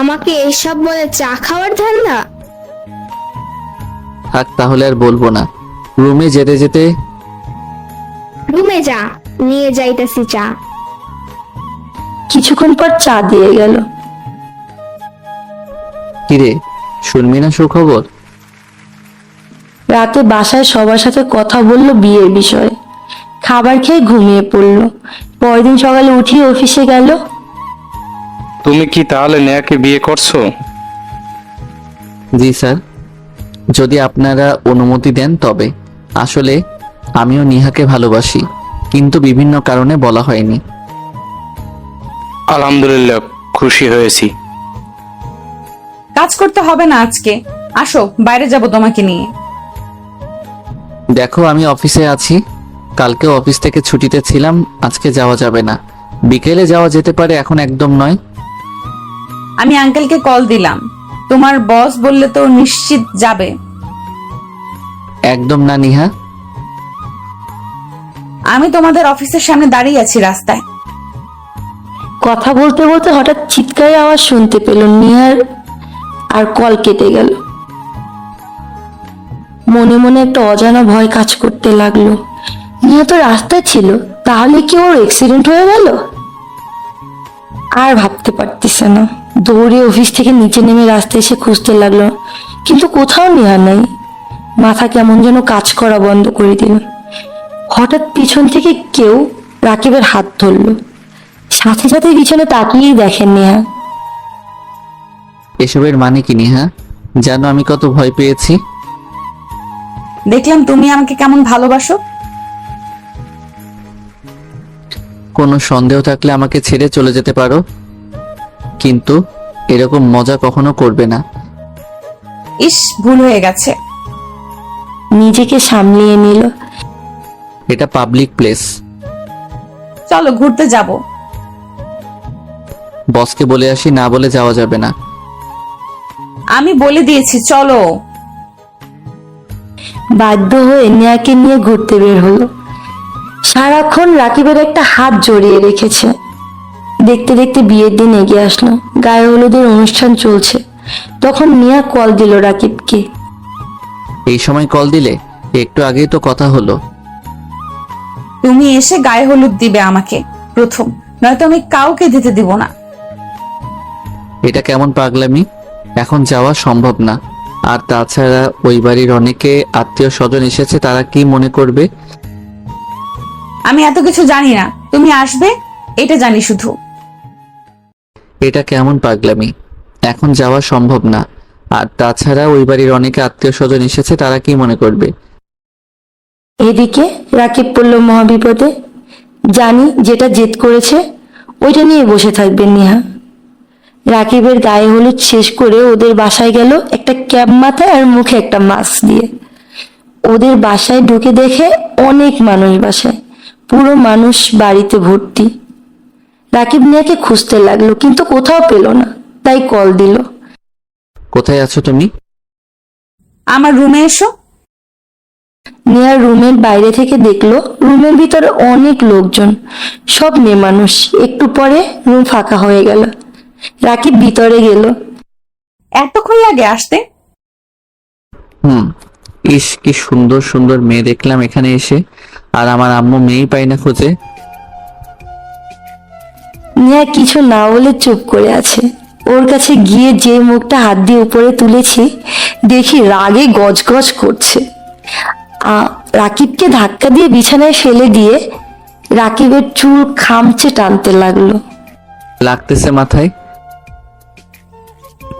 আমাকে এসব বলে চা খাওয়ার ধান্দা?
থাক, তাহলে আর বলবো না। রুমে যেতে যেতে
রুমে যা, নিয়ে যাইতেছি চা।
কিছুক্ষণ পর চা দিয়ে গেল।
কিরে, শুনবি না সুখবর?
রাতে বাসায় সবার সাথে কথা বলল বিয়ের বিষয়ে। খাবার খেয়ে ঘুমিয়ে পড়ল। পরদিন সকালে উঠিয়ে অফিসে গেল।
তুমি কি তাহলে নেহাকে বিয়ে করছো?
জি স্যার, যদি আপনারা অনুমতি দেন তবে। আসলে আমিও নিহাকে ভালোবাসি, কিন্তু বিভিন্ন কারণে বলা হয়নি।
আলহামদুলিল্লাহ, খুশি হয়েছি।
কাজ করতে হবে না আজকে, আসো বাইরে যাব তোমাকে নিয়ে।
দেখো, আমি অফিসে আছি, কালকেও অফিস থেকে ছুটিতে ছিলাম, আজকে যাওয়া যাবে না। বিকেলে যাওয়া যেতে পারে, এখন একদম নয়।
আমি আঙ্কেলকে কল দিলাম, তোমার বস বললে তো নিশ্চিত যাবে।
একদম না নিহা।
আমি তোমাদের অফিসের সামনে দাঁড়িয়ে আছি রাস্তায়।
কথা বলতে বলতে হঠাৎ চিৎকারের আওয়াজ শুনতে পেল নিহার, আর কল কেটে গেল। মনে মনে একটা অজানা ভয় কাজ করতে লাগলো। নিহা তো রাস্তায় ছিল, তাহলে কি ওর অ্যাক্সিডেন্ট হয়ে গেল? আর ভাবতে পারতেছে না। দৌড়ে অফিস থেকে নিচে নেমে রাস্তায় এসে খুঁজতে লাগলো, কিন্তু কোথাও নেহা নাই। মাথা কেমন যেন কাজ করা বন্ধ করে দিল। হঠাৎ পিছন থেকে কেউ রাকিবের হাত ধরলো। সাথে সাথে পিছনে তাকিয়েই দেখেন নেহা।
এসবের মানে কি নেহা? জানো আমি কত ভয় পেয়েছি।
দেখলাম তুমি আমাকে কেমন ভালোবাসো।
কোনো সন্দেহ থাকলে আমাকে ছেড়ে চলে যেতে পারো, কিন্তু এরকম মজা কখনো করবে না।
ইস, ভুল হয়ে গেছে।
নিজেকে সামলিয়ে নিল।
এটা পাবলিক প্লেস।
চলো ঘুরতে যাব।
বসকে বলে আসি, না বলে যাওয়া যাবে না।
আমি বলে দিয়েছি চলো।
বাধ্য হয়ে নেহাকে নিয়ে ঘুরতে বের হলো। সারাক্ষণ রাকিবের একটা হাত জড়িয়ে রেখেছে। দেখতে দেখতে বিয়ের দিন এগিয়ে আসলো। গায়ে হলুদের অনুষ্ঠান চলছে। তখন নেহা কল দিল রাকিবকে।
এই সময় কল দিলে? একটু আগেই তো কথা হলো।
তুমি এসে গায়ে হলুদ দিবে আমাকে প্রথম, নয়তো আমি কাউকে দিতে দিব না।
এটা কেমন পাগলামি? এখন যাওয়া সম্ভব না। আর তাছাড়া ওই বাড়ির অনেকে আত্মীয় স্বজন এসেছে, তারা কি মনে করবে?
আমি এত কিছু জানি না, তুমি আসবে এটা জানি শুধু।
এটা কেমন পাগলামি? এখন যাওয়া সম্ভব না। আর তাছাড়া ওই বাড়ির অনেকে আত্মীয় স্বজন এসেছে, তারা কি মনে করবে?
এদিকে রাকিব পড়ল মহাবিপদে। জানি যেটা জেদ করেছে ওইটা নিয়ে বসে থাকবেন নেহা। রাকিবের গায়ে হলুদ শেষ করে ওদের বাসায় গেল একটা ক্যাপ মাথায় আর মুখে একটা মাস্ক দিয়ে। ওদের বাসায় ঢুকে দেখে অনেক মানুষ বাসায়, পুরো মানুষ বাড়িতে ভর্তি। রাকিব নেহাকে খুঁজতে লাগলো, কিন্তু কোথাও পেল না। তাই কল দিল।
কোথায় আছো তুমি?
আমার রুমে এসো।
নেহা রুমের বাইরে থেকে দেখলো রুমের ভিতরে অনেক লোকজন, সব মেয়ে মানুষ। একটু পরে রুম ফাঁকা হয়ে গেল। রাকিব ভিতরে গেল।
এতক্ষণ লাগে আসতে?
ইস, কি সুন্দর সুন্দর মেয়ে দেখলাম এখানে এসে, আর আমার আম্মু মেয়েই পাই না খুঁজে।
নেহা কিছু না বলে চুপ করে আছে। ওর কাছে গিয়ে যে মুখটা হাত দিয়ে উপরে তুলেছি দেখি রাগে গজগজ করছে। রাকিবকে ধাক্কা দিয়ে বিছানায় ফেলে দিয়ে রাকিবের চুল খামচে টানতে লাগলো।
লাগতেছে মাথায়?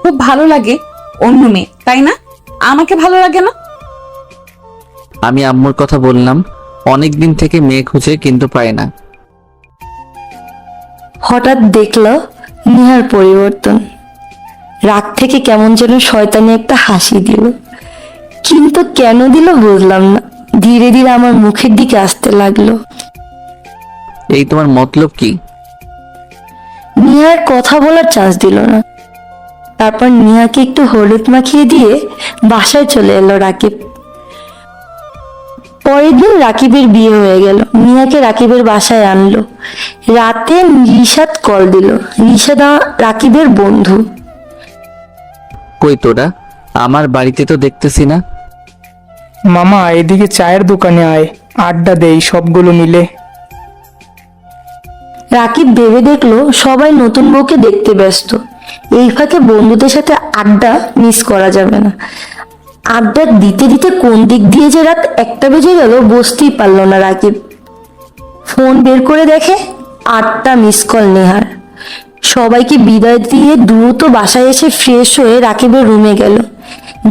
খুব ভালো লাগে অন্য মেয়ে, তাই না? আমাকে ভালো লাগে না?
আমি আম্মুর কথা বললাম, অনেক দিন থেকে মেয়ে খুঁজে কিন্তু পায় না।
হঠাৎ দেখলো নেহার পরিবর্তন। রাগ থেকে কেমন যেন শয়তানি একটা হাসি দিল, কিন্তু কেন দিল বুঝলাম না। ধীরে ধীরে আমার মুখের দিকে আসতে লাগলো।
এই তোমার মতলব কি?
নেহার কথা বলার চান্স দিল না। তারপর নেহাকে একটু হলুদ মাখিয়ে দিয়ে বাসায় চলে এলো রাকিব। পরের দিন রাকিবের বিয়ে হয়ে গেল। নেহাকে রাকিবের বাসায় আনলো। রাতে নিশাদ কল দিল। নিশাদ রাকিবের বন্ধু।
কই তোরা? আমার বাড়িতে তো দেখতেছি না।
মামা এদিকে চায়ের দোকানে আয়, আড্ডা দেই সবগুলো মিলে।
রাকিব ভেবে দেখলো সবাই নতুন বউকে দেখতে ব্যস্ত। এই ফাঁকে বন্ধুদের সাথে আড্ডা মিস করা যাবে না। আড্ডা দিতে দিতে কোন দিক দিয়ে যে রাত 1টা বেজে গেল বুঝতেই পারলো না রাকিব। ফোন বের করে দেখে 8টা মিস কল নেহার। সবাইকে বিদায় দিয়ে দ্রুত বাসায় এসে ফ্রেশ হয়ে রাকিবের রুমে গেল।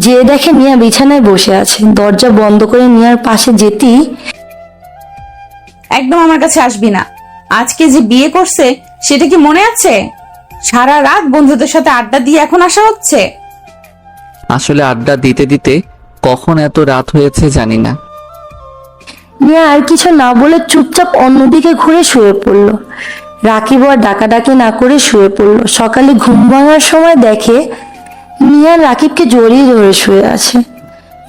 যে দেখে নেহা বিছানায় বসে আছে। দরজা বন্ধ করে নেহার পাশে যেতেই,
একদম আমার কাছে আসবি না। আজকে যে বিয়ে করছে সেটা কি মনে আছে? সারা রাত বন্ধুদের সাথে আড্ডা দিয়ে এখন আসা হচ্ছে।
আসলে আড্ডা দিতে দিতে কখন এত রাত হয়েছে জানি না।
নেহা আর কিছু না বলে চুপচাপ অন্যদিকে ঘুরে শুয়ে পড়লো। রাকিব আর ডাকাডাকি না করে শুয়ে পড়লো। সকালে ঘুম ভাঙার সময় দেখে নেহা রাকিবকে জড়িয়ে ধরে শুয়ে আছে।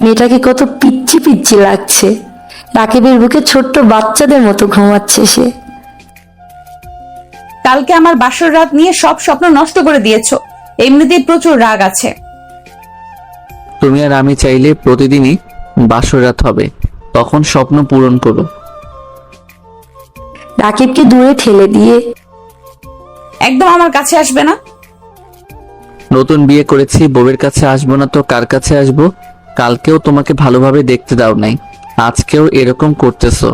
মেয়েটাকে কত পিচ্ছি পিচ্ছি লাগছে। রাকিবের বুকে ছোট্ট বাচ্চাদের মতো ঘুমাচ্ছে সে।
কালকে আমার বাসর রাত নিয়ে সব স্বপ্ন নষ্ট করে দিয়েছো। এমনিতেই প্রচুর রাগ আছে।
তুমি আর আমি চাইলে প্রতিদিনই বাসরাত হবে, তখন স্বপ্ন পূরণ করো।
রাকিবকে দূরে ঠেলে দিয়ে,
একদম আমার কাছে আসবে না।
নতুন বিয়ে করেছি, বউয়ের কাছে আসবো না তো কার কাছে আসবো? কালকেও তোমাকে ভালোভাবে দেখতে দাও নাই, আজকেও এরকম করতেছো।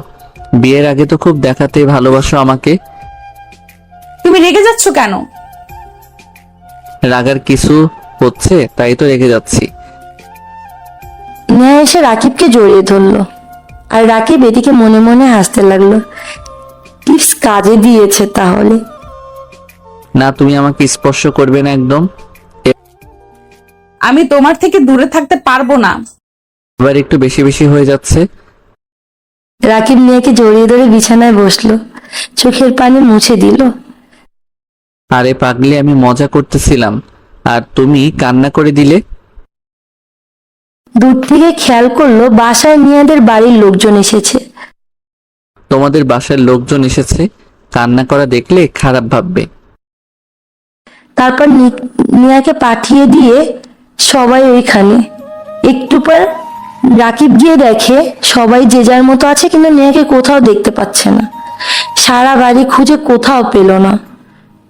বিয়ের আগে তো খুব দেখাতেই ভালোবাসো আমাকে।
তুমি রেগে যাচ্ছ কেন?
রাগার কিছু হচ্ছে তাই তো রেগে যাচ্ছি।
নেহা এসে রাকিবকে জড়িয়ে ধরলো, আর রাকিব এদিকে মনে মনে হাসতে লাগলো। টিপস কাজে দিয়েছে তাহলে।
না, তুমি আমাকে স্পর্শ করবে না একদম।
আমি তোমার থেকে দূরে থাকতে পারবো না।
এবার একটু বেশি বেশি হয়ে যাচ্ছে।
রাকিব নিয়াকে জড়িয়ে ধরে বিছানায় বসলো, চোখের পানি মুছে দিল।
আরে পাগলি, আমি মজা করতেছিলাম আর তুমি কান্না করে দিলে।
দূর থেকে খেয়াল করলো বাসায় নিয়াদের বাড়ির লোকজন এসেছে।
তোমাদের বাসার লোকজন এসেছে, কান্না করা দেখলে খারাপ ভাববে।
তারপর নিয়াকে পাঠিয়ে দিয়ে সবাই ওইখানে। একটু পর রাকিব গিয়ে দেখে সবাই যে যার মতো আছে, কিন্তু নিয়াকে কোথাও দেখতে পাচ্ছে না। সারা বাড়ি খুঁজে কোথাও পেল না।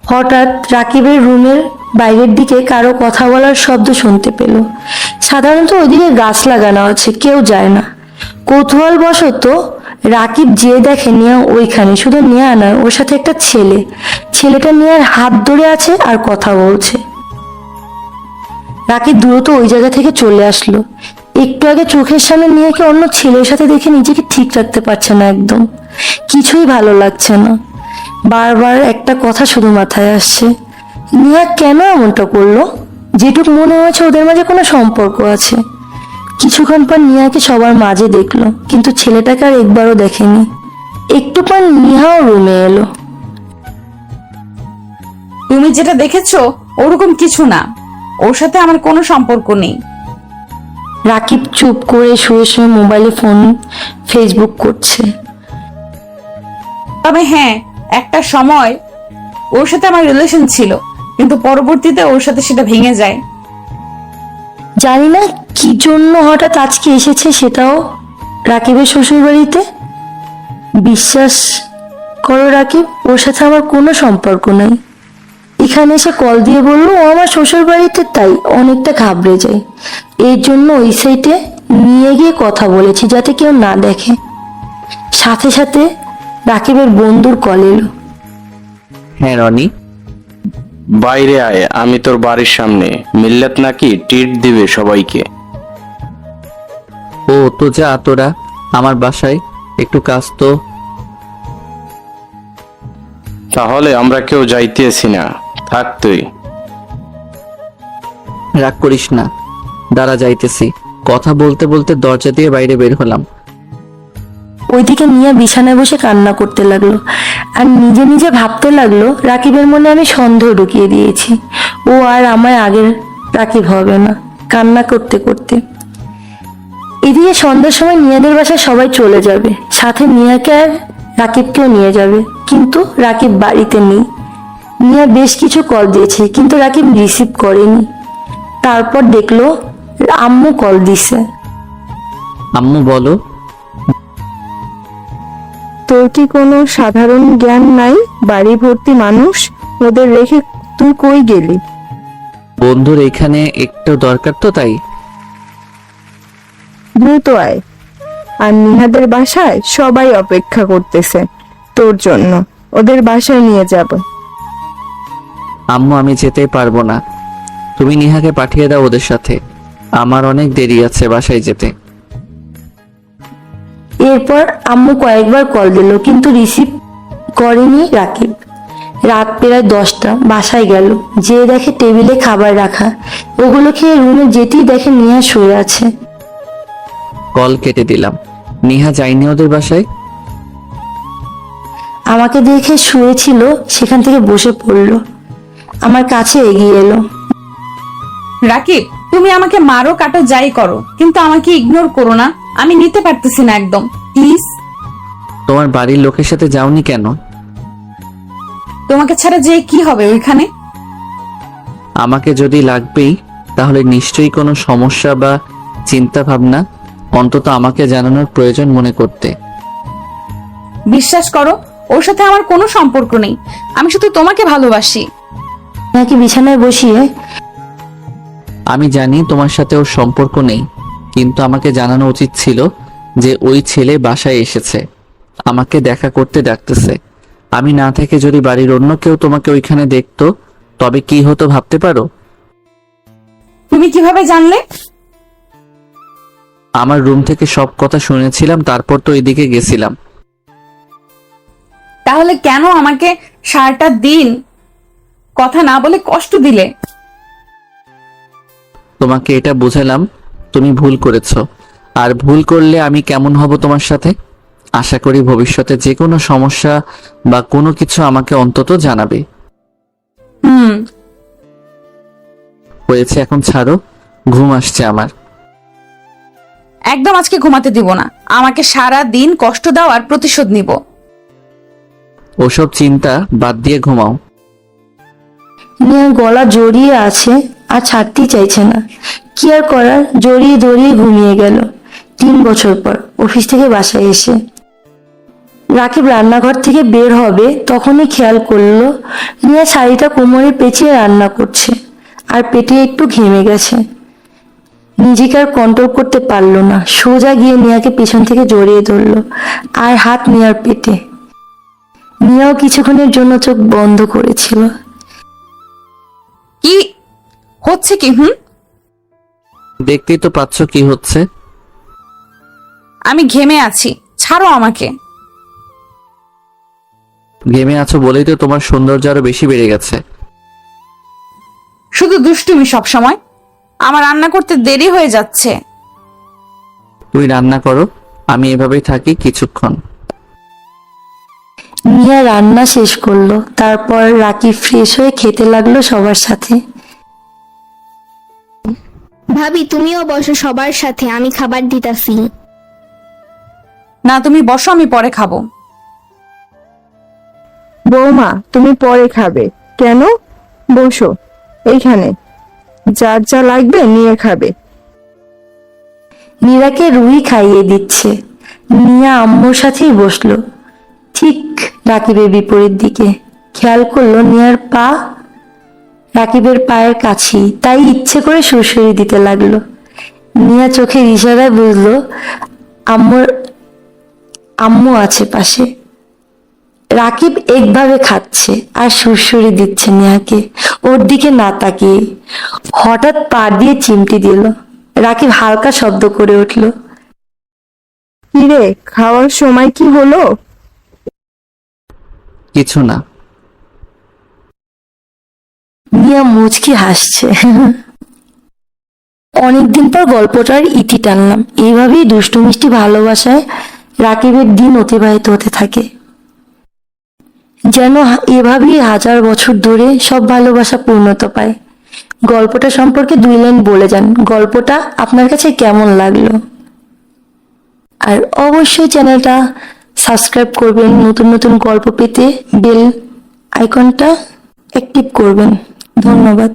হঠাৎ রাকিবের রুমের বাইরের দিকে কারো কথা বলার শব্দ শুনতে পেল। সাধারণত ওইদিকে গাছ লাগানো আছে, কেউ যায় না। কৌতূহল বশত রাকিব যে দেখে নিয়া ওইখানে। শুধু নিয়া নয়, ওর সাথে একটা ছেলে। ছেলেটা নিয়ার হাত ধরে আছে আর কথা বলছে। রাকিব দ্রুত ওই জায়গা থেকে চলে আসলো। একটু আগে চোখের সামনে নিয়াকে অন্য ছেলের সাথে দেখে নিজেকে ঠিক রাখতে পারছে না, একদম কিছুই ভালো লাগছে না। বারবার একটা কথা শুধু মাথায় আসছে, নিয়া কেন এমনটা করলো? যেটুকু মনে হয়েছে ওদের মাঝে কোনো সম্পর্ক আছে। কিছুক্ষণ পর নিয়াকে সবার মাঝে দেখলো, কিন্তু ছেলেটাকে আর একবারও দেখেনি। একটু পর নিহাও রুমে এলো।
তুমি যেটা দেখেছো ওরকম কিছু না, ওর সাথে আমার কোনো সম্পর্ক নেই।
রাকিব চুপ করে শুয়ে শুয়ে মোবাইলে ফেসবুক করছে।
তবে হ্যাঁ, একটা সময় ওর সাথে আমার রিলেশন ছিল, কিন্তু পরবর্তীতে ওর সাথে সেটা ভেঙে যায়।
জানি না কি জন্য হঠাৎ আজকে এসেছে, সেটাও রাকিবের শ্বশুর বাড়িতে। বিশ্বাস করো রাকিব, ওর সাথে আমার কোনো সম্পর্ক নাই। এখানে এসে কল দিয়ে বললো ও আমার শ্বশুর বাড়িতে, তাই অনেকটা ঘাবড়ে যায়। এর জন্য ওই সাইডে নিয়ে গিয়ে কথা বলেছি যাতে কেউ না দেখে। সাথে সাথে রাকিবের বন্ধুর কল এলো।
হ্যাঁ রনি,
বাইরে আয়, আমি তোর বাড়ির সামনে। মিল্লাত নাকি ট্রিট দিবে সবাইকে।
ও তো যা তোরা আমার বাসায়, একটু কাজ তো।
তাহলে আমরা কেউ যাইতেছি না, থাক তুই।
রাগ করিস না, দাঁড়া যাইতেছি। কথা বলতে বলতে দরজা দিয়ে বাইরে বের হলাম।
ওইদিকে নিয়ে বিছানায় বসে কান্না করতে লাগলো, আর নিজে নিজে ভাবতে লাগলো রাকিবের মনে আমি সন্দেহ ঢুকিয়ে দিয়েছি। ও আর আমায় আগের রাকিব হবে না। কান্না করতে করতে এদিকে সন্ধ্যার সময় নিয়াদের বাসায় সবাই চলে যাবে, সাথে নিয়াকে আর রাকিবকেও নিয়ে যাবে। কিন্তু রাকিব বাড়িতে নেই। নিয়া বেশ কিছু কল দিয়েছে, কিন্তু রাকিব রিসিভ করেনি। তারপর দেখলো আম্মু কল দিছে।
আম্মু বলো।
তোর কি কোনো সাধারণ জ্ঞান নাই? বাড়ি ভর্তি মানুষ, ওদের রেখে তুই কই গেলি?
বন্ধুর এখানে একটু দরকার তো তাই।
দ্রুত আয়। আর নিহাদের বাসায় সবাই অপেক্ষা করতেছে তোর জন্য, ওদের বাসায় নিয়ে যাব।
আম্মু আমি যেতে পারবো না, তুমি নিহাকে পাঠিয়ে দাও ওদের সাথে, আমার অনেক দেরি আছে বাসায় যেতে।
এরপর আম্মু কয়েকবার কল দিল, কিন্তু রিসিভ করেনি রাকিব। রাত প্রায় 10টা। বাসায় গেল, যে দেখে টেবিলে খাবার রাখা। ওগুলো খেয়ে রুমে যেতেই দেখে নিহা শুয়ে আছে।
কল কেটে দিলাম। নিহা যায়নি ওদের বাসায়?
আমাকে দেখে শুয়েছিল, সেখান থেকে বসে পড়লো, আমার কাছে এগিয়ে এলো।
রাকিব, তুমি আমাকে মারো কাটো যাই করো, কিন্তু আমাকে ইগনোর করো না। আমি নিতে পারতেছি না একদম, প্লিজ।
তোমার বাড়ির লোকের সাথে যাওনি কেন?
তোমাকে ছাড়া যে কি হবে ওইখানে?
আমাকে যদি লাগবেই তাহলে নিশ্চয়ই কোনো সমস্যা বা চিন্তা ভাবনা অন্তত আমাকে জানানোর প্রয়োজন মনে করতে।
বিশ্বাস করো, ওর সাথে আমার কোনো সম্পর্ক নেই। আমি শুধু তোমাকে ভালোবাসি।
নাকি বিছানায় বসিয়ে
আমি জানি তোমার সাথে ওর সম্পর্ক নেই, কিন্তু আমাকে জানানো উচিত ছিল যে ওই ছেলে বাসায় এসেছে, আমাকে দেখা করতে ডাকতেছে। আমি না থেকে যদি বাড়ির অন্য কেউ তোমাকে ওইখানে দেখতো তবে কি হতো ভাবতে পারো?
তুমি কিভাবে জানলে?
আমার রুম থেকে সব কথা শুনেছিলাম, তারপর তো এদিকে গেছিলাম।
তাহলে কেন আমাকে সারাটা দিন কথা না বলে কষ্ট দিলে?
তোমাকে এটা বোঝালাম তুমি ভুল করেছো, আর ভুল করলে আমি কেমন হব তোমার সাথে। আশা করি ভবিষ্যতে যে কোনো সমস্যা বা কোনো কিছু আমাকে অন্তত জানাবে। হয়েছে, এখন ছাড়ো, ঘুম আসছে আমার।
একদম আজকে ঘুমাতে দিব না, আমাকে সারা দিন কষ্ট দেওয়ার প্রতিশোধ নিব।
ওসব চিন্তা বাদ দিয়ে ঘুমাও।
নিয়ার গলা জড়িয়ে আছে আর ছাড়তেই চাইছে না। কি আর করার, জড়িয়ে ধরিয়ে ঘুমিয়ে গেল। 3 বছর পর অফিস থেকে বাসায় এসে রাকিব রান্নাঘর থেকে বের হবে, তখনই খেয়াল করলো নিয়া শাড়িটা কোমরে পেঁচিয়ে রান্না করছে আর পেটে একটু ঘেমে গেছে। নিজেকে আর কন্ট্রোল করতে পারলো না, সোজা গিয়ে নিয়াকে পেছন থেকে জড়িয়ে ধরলো আর হাত নিয়ার পেটে। নিয়াও কিছুক্ষণের জন্য চোখ বন্ধ করেছিল।
কি হচ্ছে কি?
দেখতেই তো পাচ্ছ কি হচ্ছে।
আমি ঘেমে আছি, ছাড়ো আমাকে।
ঘেমে আছো বলেই তো তোমার সৌন্দর্য আরো বেশি বেড়ে গেছে।
শুধু দুষ্টুমি সব সময়। আমার রান্না করতে দেরি হয়ে যাচ্ছে।
তুই রান্না করো, আমি এভাবেই থাকি কিছুক্ষণ।
নিয়া রান্না শেষ করলো, তারপর রাকিব ফ্রেশ হয়ে খেতে লাগলো সবার সাথে।
ভাবি তুমিও বসো সবার সাথে, আমি খাবার দিতাছি।
না, তুমি বসো, আমি পরে খাবো।
বৌমা তুমি পরে খাবে কেন? বসো এইখানে, যার যা লাগবে নিয়ে খাবে।
নীরাকে রুই খাইয়ে দিচ্ছে। নিয়া আম্মুর সাথেই বসলো, ঠিক রাকিবের বিপরীত দিকে। খেয়াল করলো নিয়ার পা রাকিবের পায়ের কাছেই, তাই ইচ্ছে করে সুরসুরি দিতে লাগলো। নিয়া চোখের ইশারায় বুঝলো আম্মু আছে পাশে। রাকিব একভাবে খাচ্ছে আর সুরসুরি দিচ্ছে নিয়াকে, ওর দিকে না তাকিয়ে। হঠাৎ পা দিয়ে চিমটি দিল। রাকিব হালকা শব্দ করে উঠল।
কিরে, খাওয়ার সময় কি হলো?
কিছু না।
নিয়া মুচকি হাসছে। অনেকদিন পর গল্পটার ইতি টানলাম। এইভাবেই দুষ্টু মিষ্টি ভালোবাসায় রাকিবের দিন অতিবাহিত হতে থাকে, যেন এভাবেই 1000 বছর ধরে সব ভালোবাসা পূর্ণতা পায়। গল্পটা সম্পর্কে 2 লাইন বলে যান, গল্পটা আপনার কাছে কেমন লাগলো। আর অবশ্যই চ্যানেলটা সাবস্ক্রাইব করবেন, নতুন নতুন গল্প পেতে বেল আইকনটা অ্যাক্টিভ করবেন। ধন্যবাদ।